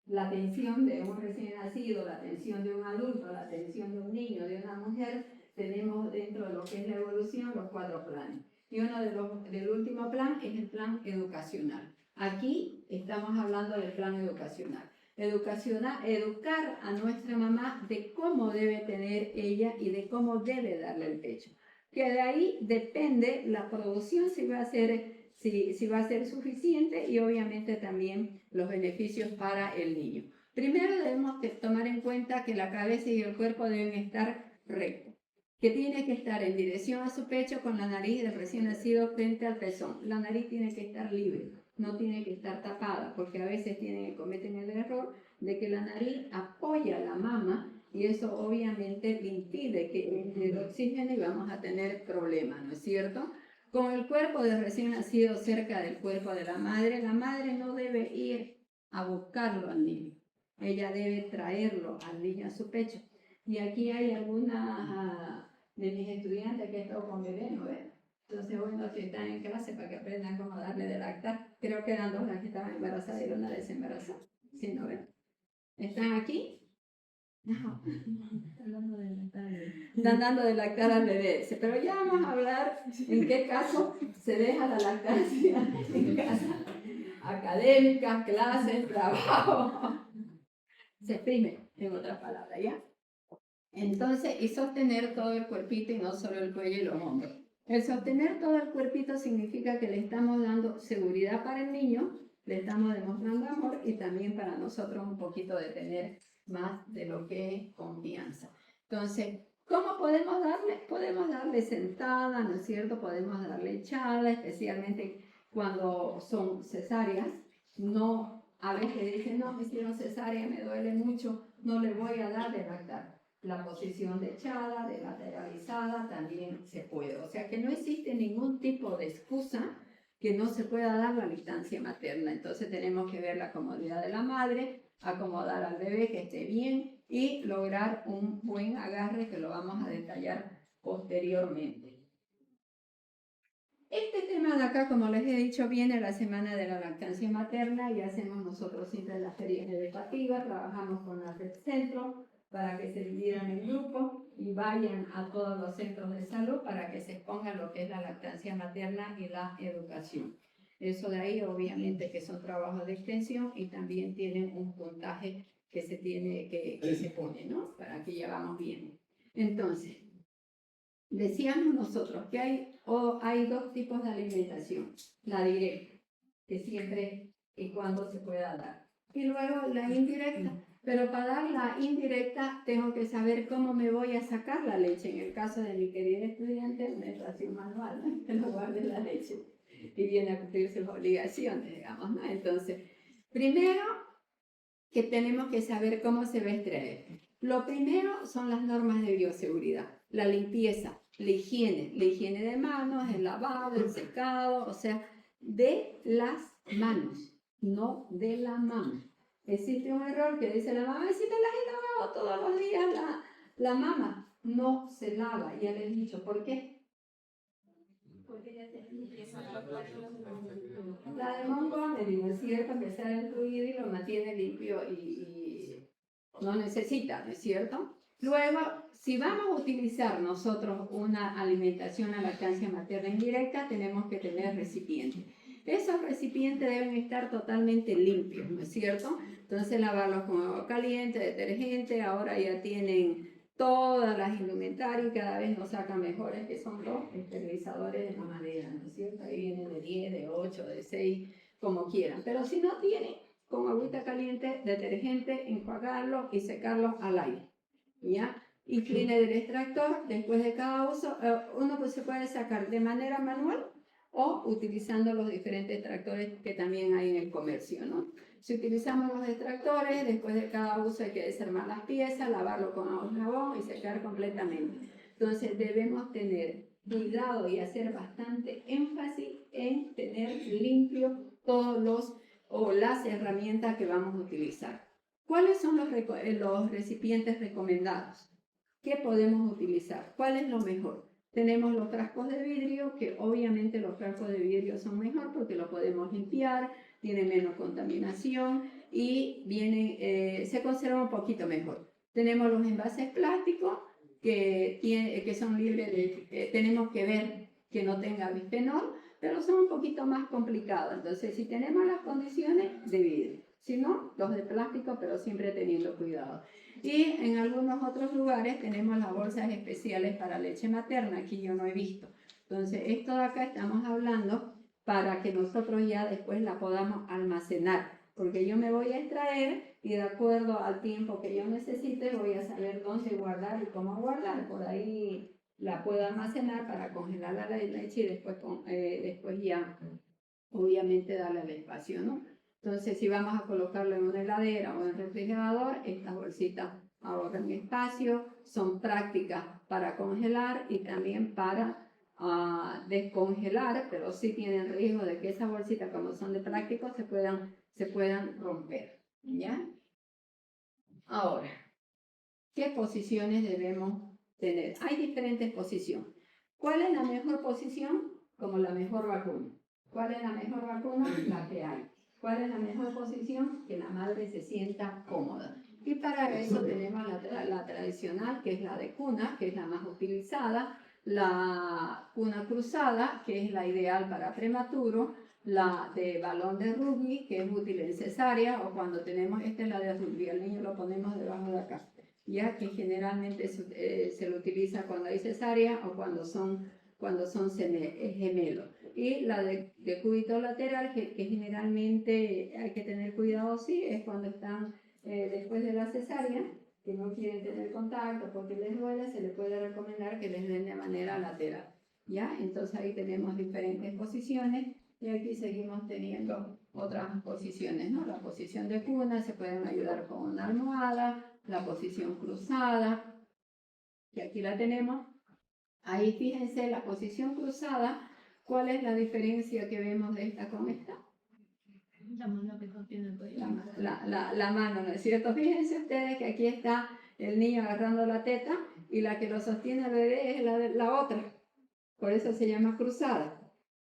la atención de un recién nacido, la atención de un adulto, la atención de un niño, de una mujer, tenemos dentro de lo que es la evolución los 4 planes. Y uno del último plan es el plan educacional. Aquí estamos hablando del plan educacional. Educar a nuestra mamá de cómo debe tener ella y de cómo debe darle el pecho. Que de ahí depende la producción, si va a ser suficiente y obviamente también los beneficios para el niño. Primero debemos tomar en cuenta que la cabeza y el cuerpo deben estar rectos, que tiene que estar en dirección a su pecho con la nariz del recién nacido frente al pezón. La nariz tiene que estar libre, no tiene que estar tapada, porque a veces cometen el error de que la nariz apoya la mama y eso obviamente le impide que entre el oxígeno y vamos a tener problemas, ¿no es cierto? Con el cuerpo del recién nacido cerca del cuerpo de la madre no debe ir a buscarlo al niño, ella debe traerlo al niño a su pecho. Y aquí hay algunas de mis estudiantes que he estado con bebé, ¿no ven? Entonces, bueno, si están en clase para que aprendan cómo darle de lactar. Creo que eran 2 las que estaban embarazadas y una desembarazada. ¿Sí, no ven? ¿Están aquí? No. Están dando de lactar al bebé. Pero ya vamos a hablar en qué caso se deja la lactancia en casa. Académicas, clases, trabajo. Se exprime, en otras palabras, ¿ya? Entonces, y sostener todo el cuerpito y no solo el cuello y los hombros. El sostener todo el cuerpito significa que le estamos dando seguridad para el niño, le estamos demostrando amor y también para nosotros un poquito de tener más de lo que es confianza. Entonces, ¿cómo podemos darle? Podemos darle sentada, ¿no es cierto? Podemos darle echada, especialmente cuando son cesáreas. No, a veces dicen, no, me hicieron cesárea, me duele mucho, no le voy a dar de lactar. La posición de echada, de lateralizada, también se puede. O sea que no existe ningún tipo de excusa que no se pueda dar la lactancia materna. Entonces tenemos que ver la comodidad de la madre, acomodar al bebé que esté bien y lograr un buen agarre que lo vamos a detallar posteriormente. Este tema de acá, como les he dicho, viene la semana de la lactancia materna y hacemos nosotros siempre las ferias educativas, trabajamos con las del centro para que se dividan en grupos y vayan a todos los centros de salud para que se expongan lo que es la lactancia materna y la educación. Eso de ahí obviamente que son trabajos de extensión y también tienen un puntaje que se tiene que se pone, ¿no? Para que llevamos bien. Entonces, decíamos nosotros que hay dos tipos de alimentación, la directa, que siempre y cuando se pueda dar, y luego la indirecta. Pero para dar la indirecta tengo que saber cómo me voy a sacar la leche. En el caso de mi querida estudiante, una extracción manual, ¿no? En lugar de la leche, y viene a cumplir sus obligaciones, digamos, ¿no? Entonces, primero que tenemos que saber cómo se va a extraer. Lo primero son las normas de bioseguridad, la limpieza, la higiene de manos, el lavado, el secado, o sea, de las manos, no de la mama. Existe un error que dice la mamá, si me la lavo todos los días la mama, no se lava, ya les he dicho, ¿por qué? Porque ya se la de Montgomery, ¿no es cierto? Que sale el fluido y lo mantiene limpio y no necesita, ¿no es cierto? Luego, si vamos a utilizar nosotros una alimentación a lactancia materna indirecta, tenemos que tener recipientes. Esos recipientes deben estar totalmente limpios, ¿no es cierto? Entonces, lavarlos con agua caliente, detergente, ahora ya tienen todas las indumentarias y cada vez nos sacan mejores, que son los esterilizadores de mamadera, ¿no es cierto? Ahí vienen de 10, de 8, de 6, como quieran. Pero si no tienen, con agüita caliente, detergente, enjuagarlo y secarlo al aire, ¿ya? Y cleaner del extractor, después de cada uso, uno pues se puede sacar de manera manual o utilizando los diferentes extractores que también hay en el comercio, ¿no? Si utilizamos los extractores, después de cada uso hay que desarmar las piezas, lavarlo con agua y jabón y secar completamente. Entonces debemos tener cuidado y hacer bastante énfasis en tener limpio todos las herramientas que vamos a utilizar. ¿Cuáles son los recipientes recomendados? ¿Qué podemos utilizar? ¿Cuál es lo mejor? Tenemos los frascos de vidrio, que obviamente los frascos de vidrio son mejor porque los podemos limpiar, tiene menos contaminación y se conserva un poquito mejor. Tenemos los envases plásticos que son libres tenemos que ver que no tenga bisfenol, pero son un poquito más complicados. Entonces, si tenemos las condiciones, de vidrio. Si no, los de plástico, pero siempre teniendo cuidado. Y en algunos otros lugares tenemos las bolsas especiales para leche materna. Aquí yo no he visto. Entonces, esto de acá estamos hablando para que nosotros ya después la podamos almacenar, porque yo me voy a extraer y de acuerdo al tiempo que yo necesite voy a saber dónde guardar y cómo guardar. Por ahí la puedo almacenar para congelar la leche y después ya obviamente darle el espacio, ¿no? Entonces, si vamos a colocarlo en una heladera o en el refrigerador, estas bolsitas ahorran espacio, son prácticas para congelar y también para descongelar, pero sí tienen riesgo de que esas bolsitas, como son de plástico, se puedan romper, ¿ya? Ahora, ¿qué posiciones debemos tener? Hay diferentes posiciones. ¿Cuál es la mejor posición? Como la mejor vacuna. ¿Cuál es la mejor vacuna? La que hay. ¿Cuál es la mejor posición? Que la madre se sienta cómoda. Y para eso tenemos la tradicional, que es la de cuna, que es la más utilizada, la cuna cruzada, que es la ideal para prematuro, la de balón de rugby, que es útil en cesárea, o cuando tenemos, esta es la de rugby, al niño lo ponemos debajo de acá, ya que generalmente se lo utiliza cuando hay cesárea o cuando son gemelos. Y la de cúbito lateral, que generalmente hay que tener cuidado, sí, es cuando están después de la cesárea, que no quieren tener contacto porque les duele, se les puede recomendar que les den de manera lateral, ¿ya? Entonces ahí tenemos diferentes posiciones y aquí seguimos teniendo otras posiciones, ¿no? La posición de cuna, se pueden ayudar con una almohada, la posición cruzada, que aquí la tenemos. Ahí fíjense la posición cruzada. ¿Cuál es la diferencia que vemos de esta con esta? La mano que sostiene el cuello. La mano, ¿no es cierto? Fíjense ustedes que aquí está el niño agarrando la teta y la que lo sostiene el bebé es la otra. Por eso se llama cruzada.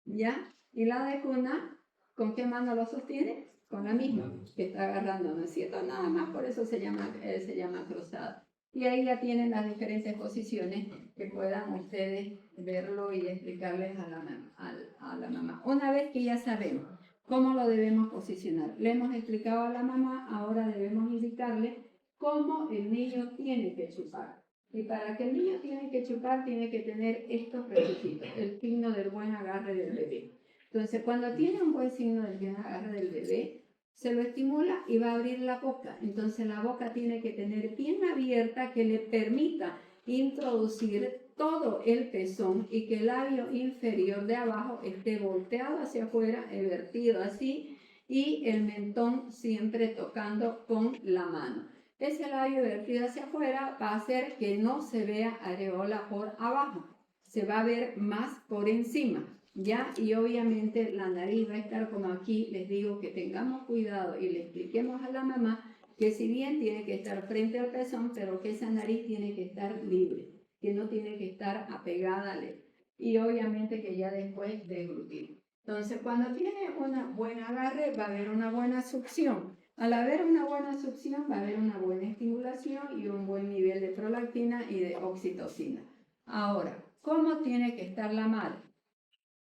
¿Ya? Y la de cuna, ¿con qué mano lo sostiene? Con la misma que está agarrando, ¿no es cierto? Nada más, por eso se llama cruzada. Y ahí ya tienen las diferentes posiciones que puedan ustedes verlo y explicarles a la mamá. Una vez que ya sabemos cómo lo debemos posicionar, le hemos explicado a la mamá, ahora debemos indicarle cómo el niño tiene que chupar. Y para que el niño tiene que chupar, tiene que tener estos requisitos, el signo del buen agarre del bebé. Entonces, cuando tiene un buen signo del buen agarre del bebé, se lo estimula y va a abrir la boca. Entonces, la boca tiene que tener bien abierta que le permita introducir todo el pezón y que el labio inferior de abajo esté volteado hacia afuera, vertido así, y el mentón siempre tocando con la mano. Ese labio vertido hacia afuera va a hacer que no se vea areola por abajo, se va a ver más por encima, ¿ya? Y obviamente la nariz va a estar como aquí, les digo que tengamos cuidado y le expliquemos a la mamá que si bien tiene que estar frente al pezón, pero que esa nariz tiene que estar libre, que no tiene que estar apegada a él. Y obviamente que ya después deglutir. Entonces, cuando tiene un buen agarre, va a haber una buena succión. Al haber una buena succión, va a haber una buena estimulación y un buen nivel de prolactina y de oxitocina. Ahora, ¿cómo tiene que estar la madre?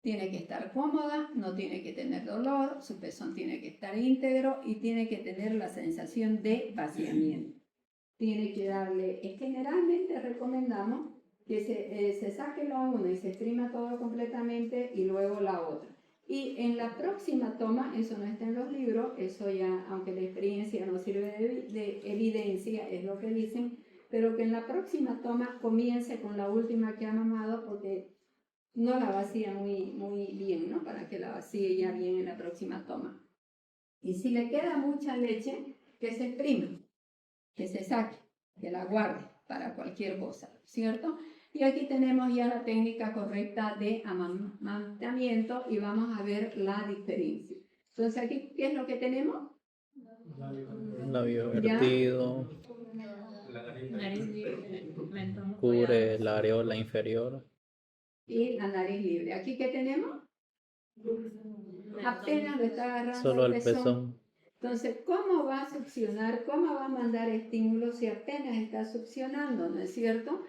Tiene que estar cómoda, no tiene que tener dolor, su pezón tiene que estar íntegro y tiene que tener la sensación de vaciamiento. Tiene que darle, generalmente recomendamos que se saque la una y se exprima todo completamente y luego la otra. Y en la próxima toma, eso no está en los libros, eso ya, aunque la experiencia no sirve de evidencia, es lo que dicen, pero que en la próxima toma comience con la última que ha mamado porque no la vacía muy bien, ¿no? Para que la vacíe ya bien en la próxima toma. Y si le queda mucha leche, que se exprime, que se saque, que la guarde para cualquier cosa, ¿cierto? Y aquí tenemos ya la técnica correcta de amamantamiento y vamos a ver la diferencia. Entonces aquí, ¿qué es lo que tenemos? Labio Ya, vertido, Nariz libre, mentón cubre apoyado. la areola inferior. y la nariz libre. ¿Aquí qué tenemos? Apenas lo está agarrando Solo el el pezón. pezón. Entonces, ¿cómo va a succionar? ¿Cómo va a mandar estímulos si apenas está succionando? ¿No es cierto?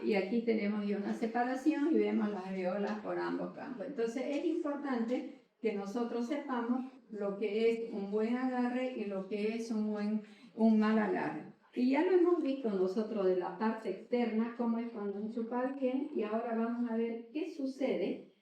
Y aquí tenemos ya una separación y vemos las areolas por ambos campos. Entonces, es importante que nosotros sepamos lo que es un buen agarre y lo que es un mal agarre. Y ya lo hemos visto nosotros de la parte externa, cómo es cuando un chupa bien, y ahora vamos a ver qué sucede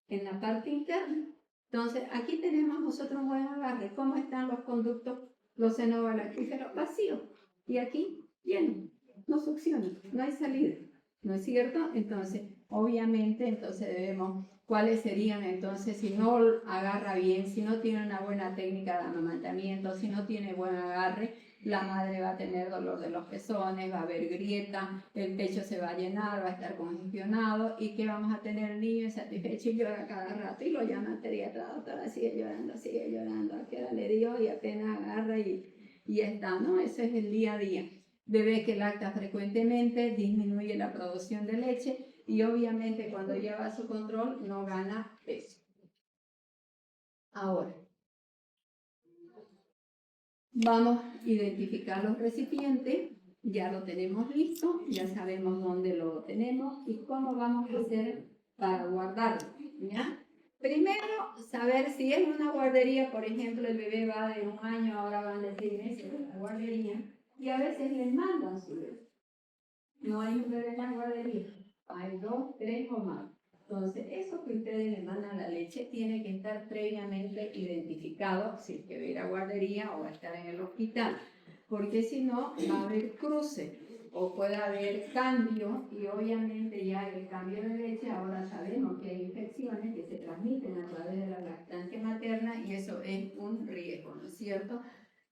en la parte interna. Entonces, aquí tenemos nosotros un buen agarre. ¿Cómo están los conductos, los senogalactíferos vacíos? Y aquí, lleno, no succiona, no hay salida, ¿no es cierto? Entonces, obviamente, entonces debemos, ¿cuáles serían entonces si no agarra bien, si no tiene una buena técnica de amamantamiento, si no tiene buen agarre? La madre va a tener dolor de los pezones, va a haber grieta, el pecho se va a llenar, va a estar congestionado y que vamos a tener el niño insatisfecho y llora cada rato y lo llama al pediatra, doctora, sigue llorando, ¿a qué hora le dio? Y apenas agarra y está, ¿no? Ese es el día a día. Bebé que lacta frecuentemente disminuye la producción de leche y obviamente cuando lleva su control no gana peso. Ahora, vamos a identificar los recipientes, ya lo tenemos listo, ya sabemos dónde lo tenemos y cómo vamos a hacer para guardarlo, ¿ya? Primero, saber si es una guardería, por ejemplo, el bebé va de 1 año, ahora van de 6 meses a la guardería, y a veces les mandan su bebé. No hay un bebé en la guardería, hay 2, 3 o más. Entonces, eso que ustedes le mandan la leche tiene que estar previamente identificado si es que va a ir a guardería o va a estar en el hospital, porque si no va a haber cruce o puede haber cambio y obviamente ya el cambio de leche ahora sabemos que hay infecciones que se transmiten a través de la lactancia materna y eso es un riesgo, ¿no es cierto?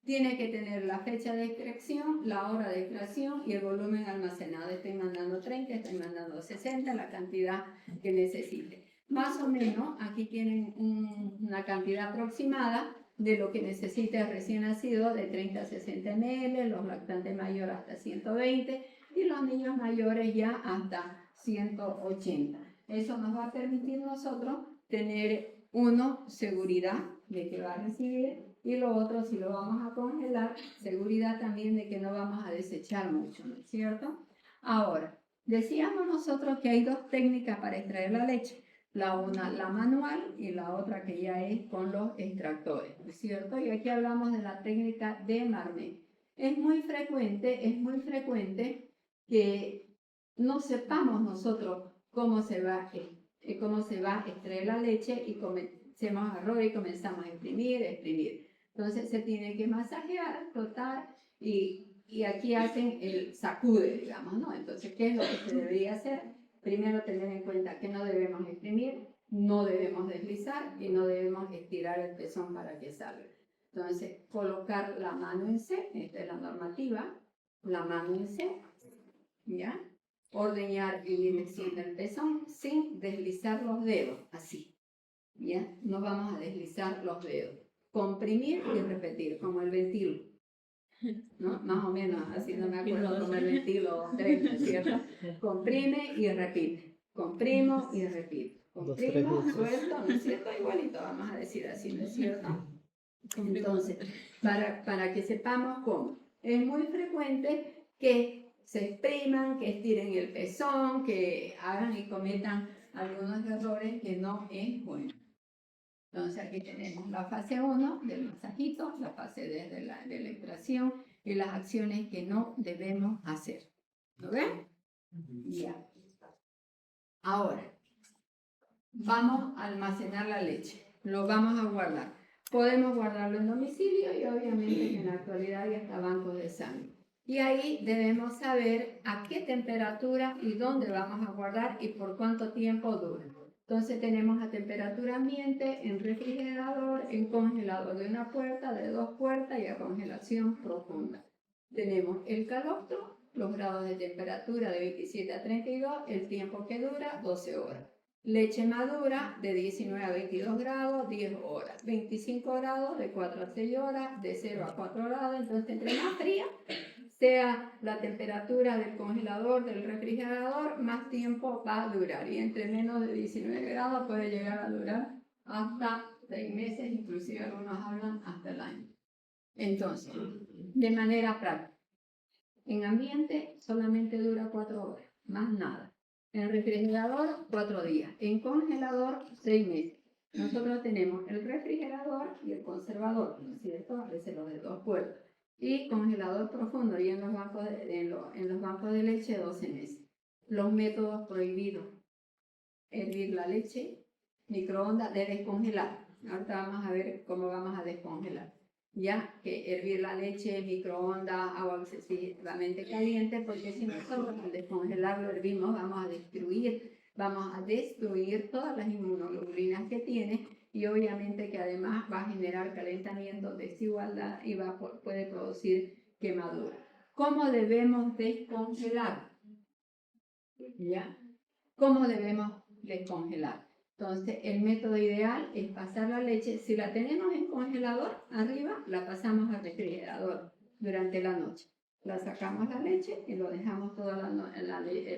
Tiene que tener la fecha de extracción, la hora de extracción y el volumen almacenado. Estoy mandando 30, estoy mandando 60, la cantidad que necesite. Más o menos, aquí tienen una cantidad aproximada de lo que necesita el recién nacido, de 30 a 60 ml, los lactantes mayores hasta 120 y los niños mayores ya hasta 180. Eso nos va a permitir nosotros tener, uno, seguridad de que va a recibir, y lo otro, si lo vamos a congelar, seguridad también de que no vamos a desechar mucho, ¿no es cierto? Ahora, decíamos nosotros que hay dos técnicas para extraer la leche. La una, la manual, y la otra que ya es con los extractores, ¿no es cierto? Y aquí hablamos de la técnica de Marmet. Es muy frecuente que no sepamos nosotros cómo se va a extraer la leche y comencemos a roer y comenzamos a exprimir. Entonces se tiene que masajear, frotar y aquí hacen el sacude, digamos, ¿no? Entonces, ¿qué es lo que se debería hacer? Primero tener en cuenta que no debemos exprimir, no debemos deslizar y no debemos estirar el pezón para que salga. Entonces, colocar la mano en C, esta es la normativa, la mano en C, ¿ya? Ordeñar en dirección del pezón sin deslizar los dedos, así, ¿ya? No vamos a deslizar los dedos. Comprimir y repetir, como el ventilo, ¿no? Más o menos, así no me acuerdo como el ventilo 3, ¿no es cierto? Comprime y repite, comprimo y repito, comprimo, suelto, ¿no es cierto? Igualito, vamos a decir así, ¿no es cierto? Entonces, para que sepamos cómo. Es muy frecuente que se expriman, que estiren el pezón, que hagan y cometan algunos errores que no es bueno. Entonces aquí tenemos la fase 1 del masajito, la fase 2 de la extracción y las acciones que no debemos hacer. ¿Lo ven? Ya. Ahora, vamos a almacenar la leche. Lo vamos a guardar. Podemos guardarlo en domicilio y obviamente que en la actualidad ya está bancos de sangre. Y ahí debemos saber a qué temperatura y dónde vamos a guardar y por cuánto tiempo dura. Entonces tenemos a temperatura ambiente, en refrigerador, en congelador de una puerta, de 2 puertas y a congelación profunda. Tenemos el calostro, los grados de temperatura de 27 a 32, el tiempo que dura, 12 horas. Leche madura de 19 a 22 grados, 10 horas. 25 grados de 4 a 6 horas, de 0 a 4 grados. Entonces, entre más fría sea la temperatura del congelador, del refrigerador, más tiempo va a durar. Y entre menos de 19 grados puede llegar a durar hasta 6 meses, inclusive algunos hablan hasta el año. Entonces, de manera práctica, en ambiente solamente dura 4 horas, más nada. En refrigerador, 4 días. En congelador, 6 meses. Nosotros tenemos el refrigerador y el conservador, ¿no es cierto? A veces los de 2 puertas. Y congelador profundo, y en los bancos de leche, 12 meses. Los métodos prohibidos: hervir la leche, microondas, de descongelar. Ahorita vamos a ver cómo vamos a descongelar. Ya que hervir la leche, microondas, agua excesivamente caliente, porque si nosotros al descongelarlo hervimos, vamos a destruir todas las inmunoglobulinas que tiene, y obviamente que además va a generar calentamiento, desigualdad y puede producir quemadura. ¿Cómo debemos descongelar? ¿Ya? ¿Cómo debemos descongelar? Entonces, el método ideal es pasar la leche. Si la tenemos en congelador, arriba, la pasamos al refrigerador durante la noche. La sacamos la leche y lo dejamos toda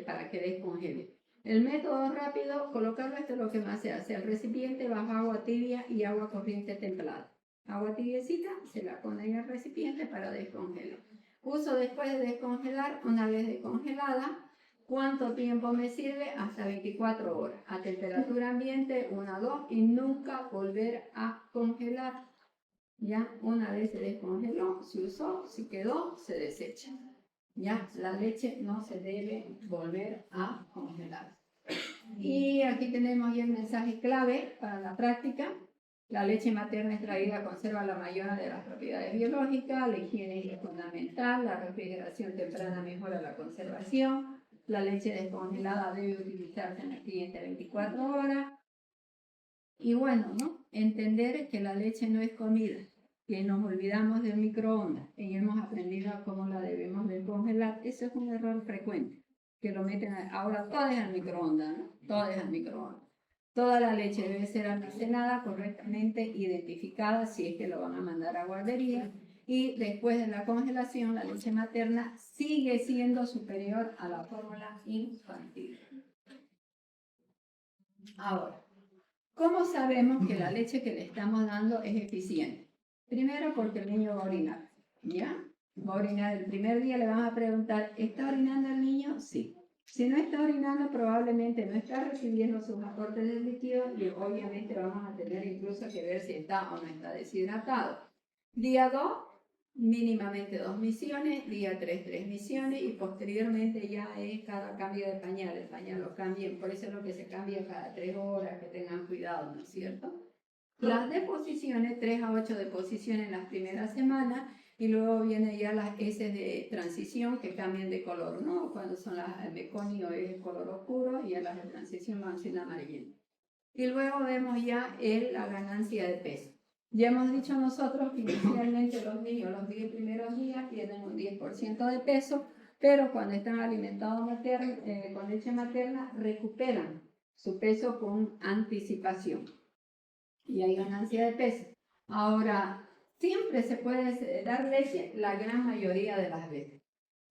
para que descongele. El método rápido, colocarlo, esto es lo que más se hace. El recipiente bajo agua tibia y agua corriente templada. Agua tibiecita, se la pone en el recipiente para descongelar. Uso después de descongelar, una vez descongelada. ¿Cuánto tiempo me sirve? Hasta 24 horas. A temperatura ambiente, 1 a 2, y nunca volver a congelar. Ya, una vez se descongeló, se usó, si quedó, se desecha. Ya, la leche no se debe volver a congelar. Y aquí tenemos ya el mensaje clave para la práctica. La leche materna extraída conserva la mayoría de las propiedades biológicas, la higiene es fundamental, la refrigeración temprana mejora la conservación. La leche descongelada debe utilizarse en las siguientes 24 horas. Y bueno, ¿no? Entender que la leche no es comida, que nos olvidamos del microondas y hemos aprendido a cómo la debemos de congelar, eso es un error frecuente, que lo meten ahora todo es al microondas, ¿no? Todo es al microondas. Toda la leche debe ser almacenada correctamente, identificada si es que lo van a mandar a guardería, y después de la congelación la leche materna sigue siendo superior a la fórmula infantil. Ahora, ¿cómo sabemos que la leche que le estamos dando es eficiente? Primero, porque el niño va a orinar, ¿ya? Va a orinar el primer día, le van a preguntar, ¿está orinando el niño? Sí. Si no está orinando, probablemente no está recibiendo sus aportes de líquido y obviamente vamos a tener incluso que ver si está o no está deshidratado. Día 2, mínimamente 2 misiones, día 3, 3 misiones y posteriormente ya es cada cambio de pañal, el pañal lo cambien, por eso es lo que se cambia cada 3 horas, que tengan cuidado, ¿no es cierto? Las deposiciones, 3 a 8 deposiciones en las primeras semanas y luego vienen ya las S de transición que cambian de color, ¿no? Cuando son las meconio es color oscuro y a las de transición van siendo amarillentas. Y luego vemos ya la ganancia de peso. Ya hemos dicho nosotros que inicialmente los niños los 10 primeros días tienen un 10% de peso, pero cuando están alimentados con leche materna recuperan su peso con anticipación y hay ganancia de peso. Ahora, siempre se puede dar leche la gran mayoría de las veces,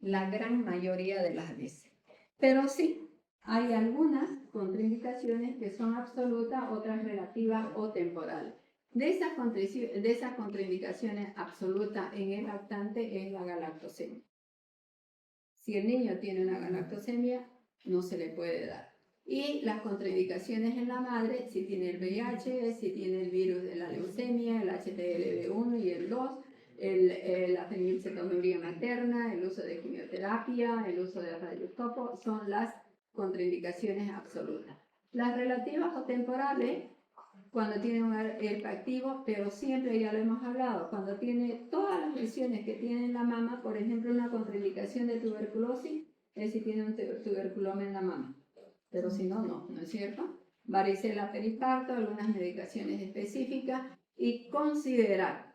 la gran mayoría de las veces. Pero sí, hay algunas contraindicaciones que son absolutas, otras relativas o temporales. De esas contraindicaciones absolutas en el lactante es la galactosemia. Si el niño tiene una galactosemia, no se le puede dar. Y las contraindicaciones en la madre, si tiene el VIH, si tiene el virus de la leucemia, el HTLV1 y el 2, la fenilcetonuria materna, el uso de quimioterapia, el uso de radiotopo, son las contraindicaciones absolutas. Las relativas o temporales, cuando tiene un herpes activo, pero siempre, ya lo hemos hablado, cuando tiene todas las lesiones que tiene en la mama, por ejemplo, una contraindicación de tuberculosis es si tiene un tuberculoma en la mama, pero si no, no, ¿no es cierto? Varicela periparto, algunas medicaciones específicas y considerar,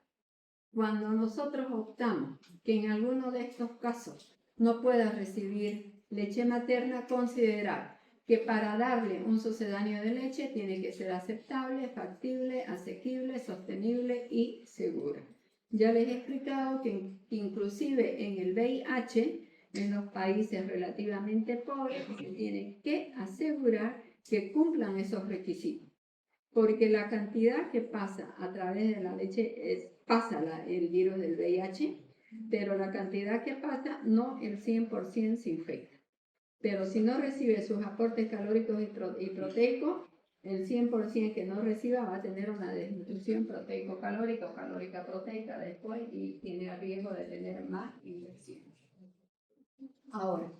cuando nosotros optamos que en alguno de estos casos no pueda recibir leche materna, considerar que para darle un sucedáneo de leche tiene que ser aceptable, factible, asequible, sostenible y segura. Ya les he explicado que inclusive en el VIH, en los países relativamente pobres, se tiene que asegurar que cumplan esos requisitos, porque la cantidad que pasa a través de la leche pasa el virus del VIH, pero la cantidad que pasa no el 100% se infecta. Pero si no recibe sus aportes calóricos y proteicos, el 100% que no reciba va a tener una desnutrición proteico-calórica o calórica-proteica después y tiene el riesgo de tener más infecciones. Ahora,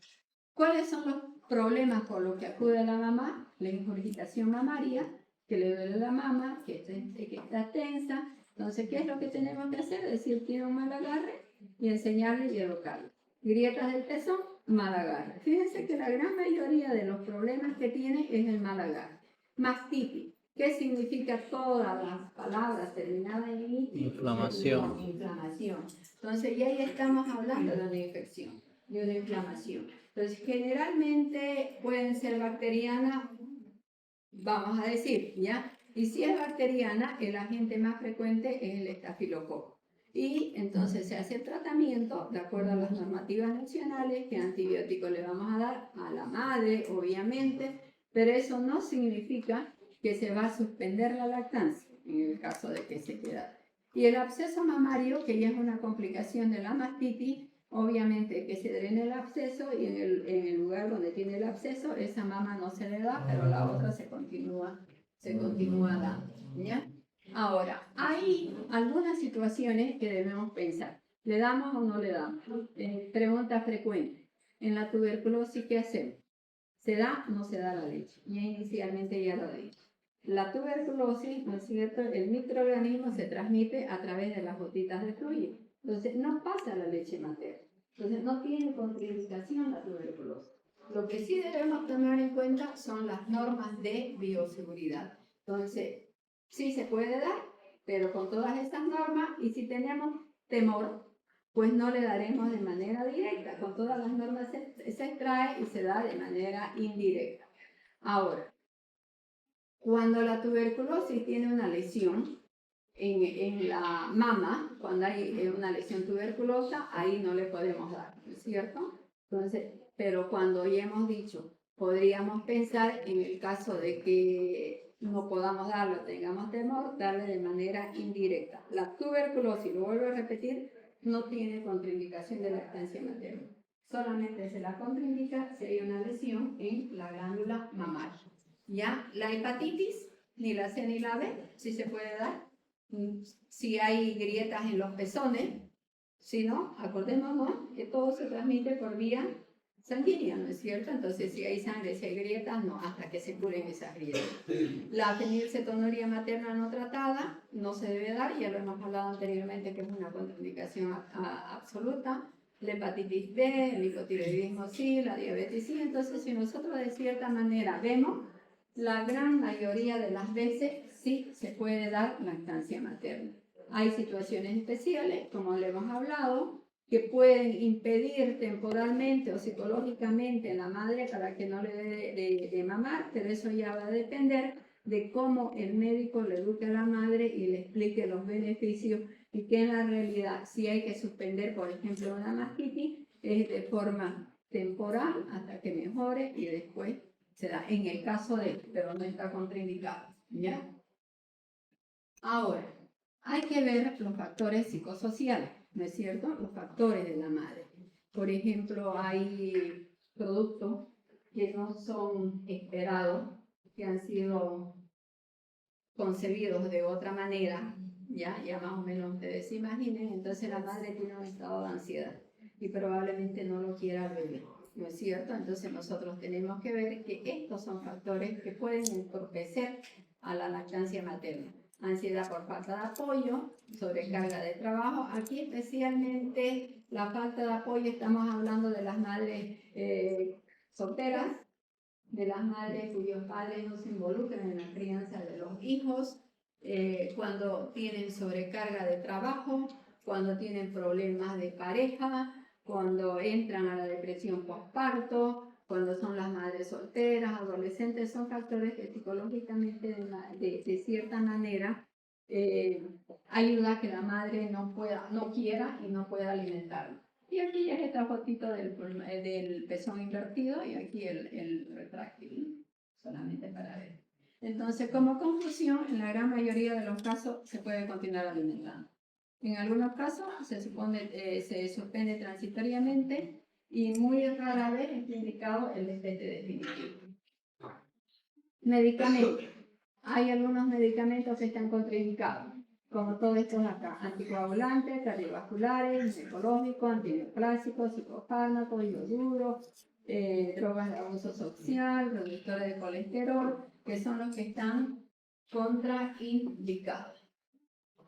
¿cuáles son los problemas por los que acude la mamá? La ingurgitación mamaria, que le duele la mama, que está tensa. Entonces, ¿qué es lo que tenemos que hacer? Decir, tiene un mal agarre y enseñarle y educarle. Grietas del pezón, mal agarre. Fíjense que la gran mayoría de los problemas que tiene es el mal agarre. Mastitis. ¿Qué significa todas las palabras terminadas en itis? Inflamación. Inflamación. Entonces, ya ahí estamos hablando de una infección, de una inflamación. Entonces, generalmente pueden ser bacterianas, vamos a decir, ¿ya? Y si es bacteriana, el agente más frecuente es el estafilococo. Y entonces se hace el tratamiento de acuerdo a las normativas nacionales, qué antibiótico le vamos a dar a la madre, obviamente, pero eso no significa que se va a suspender la lactancia, en el caso de que se quede. Y el absceso mamario, que ya es una complicación de la mastitis, obviamente que se drene el absceso y en el lugar donde tiene el absceso, esa mama no se le da, pero la otra se continúa dando, ¿ya? Ahora, hay algunas situaciones que debemos pensar. ¿Le damos o no le damos? Pregunta frecuente. En la tuberculosis, ¿qué hacemos? ¿Se da o no se da la leche? Ya inicialmente ya lo dije. La tuberculosis, ¿no es cierto? El microorganismo se transmite a través de las gotitas de fluido. Entonces, no pasa la leche materna. Entonces, no tiene contraindicación la tuberculosis. Lo que sí debemos tomar en cuenta son las normas de bioseguridad. Entonces, sí se puede dar, pero con todas estas normas, y si tenemos temor, pues no le daremos de manera directa. Con todas las normas se extrae y se da de manera indirecta. Ahora, cuando la tuberculosis tiene una lesión en la mama, cuando hay una lesión tuberculosa, ahí no le podemos dar, ¿no es cierto? Entonces, pero cuando ya hemos dicho, podríamos pensar en el caso de que no podamos darlo, tengamos temor, darle de manera indirecta. La tuberculosis, lo vuelvo a repetir, no tiene contraindicación de lactancia materna. Solamente se la contraindica si hay una lesión en la glándula mamaria. ¿Ya? La hepatitis, ni la C ni la B, sí se puede dar. Si hay grietas en los pezones, si no, acordémonos que todo se transmite por vía sanguínea, ¿no es cierto? Entonces, si hay sangre, si hay grietas, no, hasta que se curen esas grietas. La fenilcetonuria materna no tratada no se debe dar, ya lo hemos hablado anteriormente, que es una contraindicación absoluta. La hepatitis B, el hipotiroidismo sí, la diabetes sí. Entonces, si nosotros de cierta manera vemos, la gran mayoría de las veces sí se puede dar lactancia materna. Hay situaciones especiales, como le hemos hablado, que pueden impedir temporalmente o psicológicamente a la madre para que no le dé de mamar, pero eso ya va a depender de cómo el médico le eduque a la madre y le explique los beneficios y que en la realidad si hay que suspender, por ejemplo, una mastitis, es de forma temporal hasta que mejore y después se da en el caso de, pero no está contraindicado, ¿ya? Ahora, hay que ver los factores psicosociales, ¿no es cierto? Los factores de la madre. Por ejemplo, hay productos que no son esperados, que han sido concebidos de otra manera, ya más o menos ustedes se imaginen, entonces la madre tiene un estado de ansiedad y probablemente no lo quiera el bebé, ¿no es cierto? Entonces nosotros tenemos que ver que estos son factores que pueden entorpecer a la lactancia materna. Ansiedad por falta de apoyo, sobrecarga de trabajo. Aquí especialmente la falta de apoyo, estamos hablando de las madres solteras, de las madres cuyos padres no se involucran en la crianza de los hijos, cuando tienen sobrecarga de trabajo, cuando tienen problemas de pareja, cuando entran a la depresión postparto, cuando son las madres solteras, adolescentes, son factores que psicológicamente de cierta manera ayuda a que la madre no quiera y no pueda alimentarlo. Y aquí ya es esta fotito del pezón invertido y aquí el retráctil, solamente para ver. Entonces, como conclusión, en la gran mayoría de los casos se puede continuar alimentando. En algunos casos se suspende transitoriamente y muy rara vez es indicado el destete definitivo. Medicamentos. Hay algunos medicamentos que están contraindicados, como todos estos acá: anticoagulantes, cardiovasculares, ginecológicos, antineoplásicos, psicofármacos, ioduros, drogas de abuso social, reductores de colesterol, que son los que están contraindicados.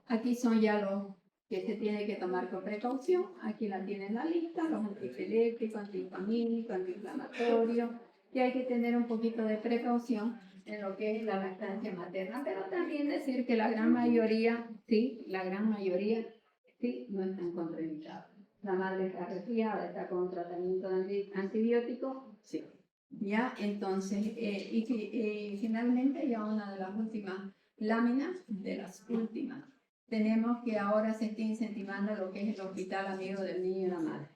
Aquí son ya los que se tiene que tomar con precaución. Aquí la tienen la lista: los antiepilépticos, antihistamínicos, antiinflamatorios, que hay que tener un poquito de precaución en lo que es la lactancia materna, pero también decir que la gran mayoría, sí, no están contraindicados. La madre está resfriada, está con tratamiento antibiótico, sí. Ya, entonces, y finalmente ya una de las últimas láminas, de las últimas, tenemos que ahora se está incentivando lo que es el hospital amigo del niño y la madre.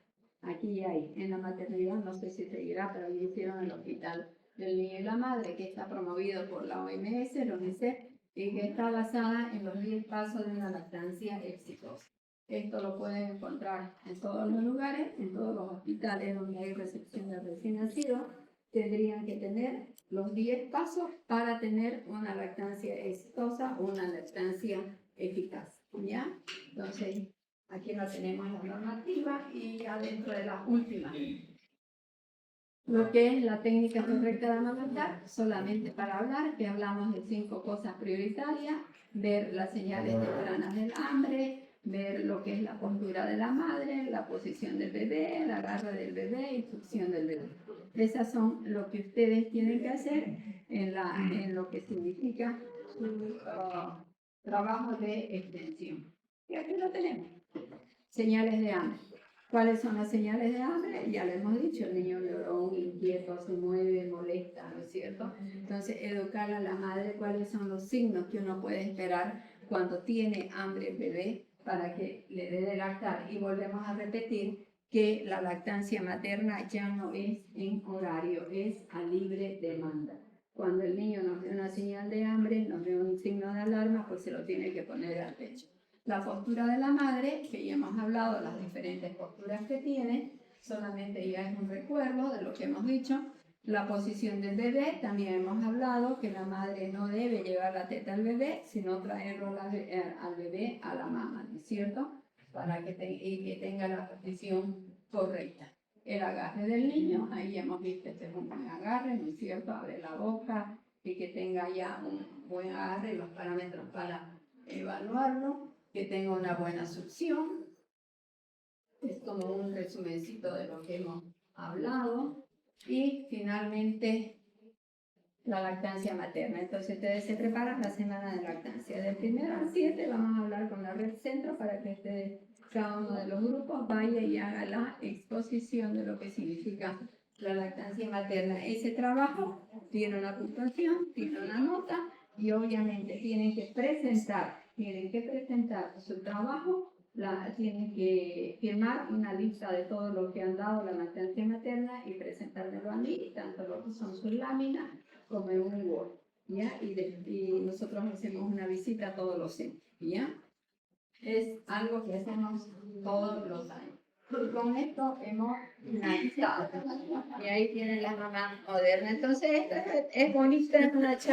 Aquí hay, en la maternidad, no sé si seguirá, pero ya hicieron el hospital del niño y la madre, que está promovido por la OMS, la UNICEF, y que está basada en los 10 pasos de una lactancia exitosa. Esto lo pueden encontrar en todos los lugares, en todos los hospitales donde hay recepción de recién nacido. Tendrían que tener los 10 pasos para tener una lactancia exitosa o una lactancia eficaz, ¿ya? Entonces, aquí no tenemos la normativa y ya dentro de las últimas, lo que es la técnica correcta de amamantar, solamente para hablar, que hablamos de 5 cosas prioritarias: ver las señales tempranas del hambre, ver lo que es la postura de la madre, la posición del bebé, el agarre del bebé y succión del bebé. Esas son lo que ustedes tienen que hacer en lo que significa su Trabajo de extensión. Y aquí lo tenemos. Señales de hambre. ¿Cuáles son las señales de hambre? Ya le hemos dicho, el niño llorón, inquieto, se mueve, molesta, ¿no es cierto? Entonces, educar a la madre cuáles son los signos que uno puede esperar cuando tiene hambre el bebé para que le dé de lactar. Y volvemos a repetir que la lactancia materna ya no es en horario, es a libre demanda. Cuando el niño nos ve una señal de hambre, nos ve un signo de alarma, pues se lo tiene que poner al pecho. La postura de la madre, que ya hemos hablado de las diferentes posturas que tiene, solamente ya es un recuerdo de lo que hemos dicho. La posición del bebé, también hemos hablado que la madre no debe llevar la teta al bebé, sino traerlo al bebé a la mamá, ¿no es cierto? Para que tenga la posición correcta. El agarre del niño, ahí hemos visto este es un buen agarre, ¿no es cierto? Abre la boca y que tenga ya un buen agarre, los parámetros para evaluarlo, que tenga una buena succión. Es como un resumencito de lo que hemos hablado. Y finalmente, la lactancia materna. Entonces ustedes se preparan la semana de lactancia. Del 1 al 7 vamos a hablar con la red centro para que ustedes, cada uno de los grupos, vaya y haga la exposición de lo que significa la lactancia materna. Ese trabajo tiene una puntuación, tiene una nota y obviamente tienen que presentar su trabajo. Tienen que firmar una lista de todo lo que han dado la lactancia materna y presentármelo a mí, tanto lo que son sus láminas como en un Word, ¿ya? Y nosotros hacemos una visita todos los años, ¿ya? Es algo que hacemos todos los años. Y con esto hemos finalizado. Y ahí tienen las mamás modernas. Entonces, es bonita, es una charla.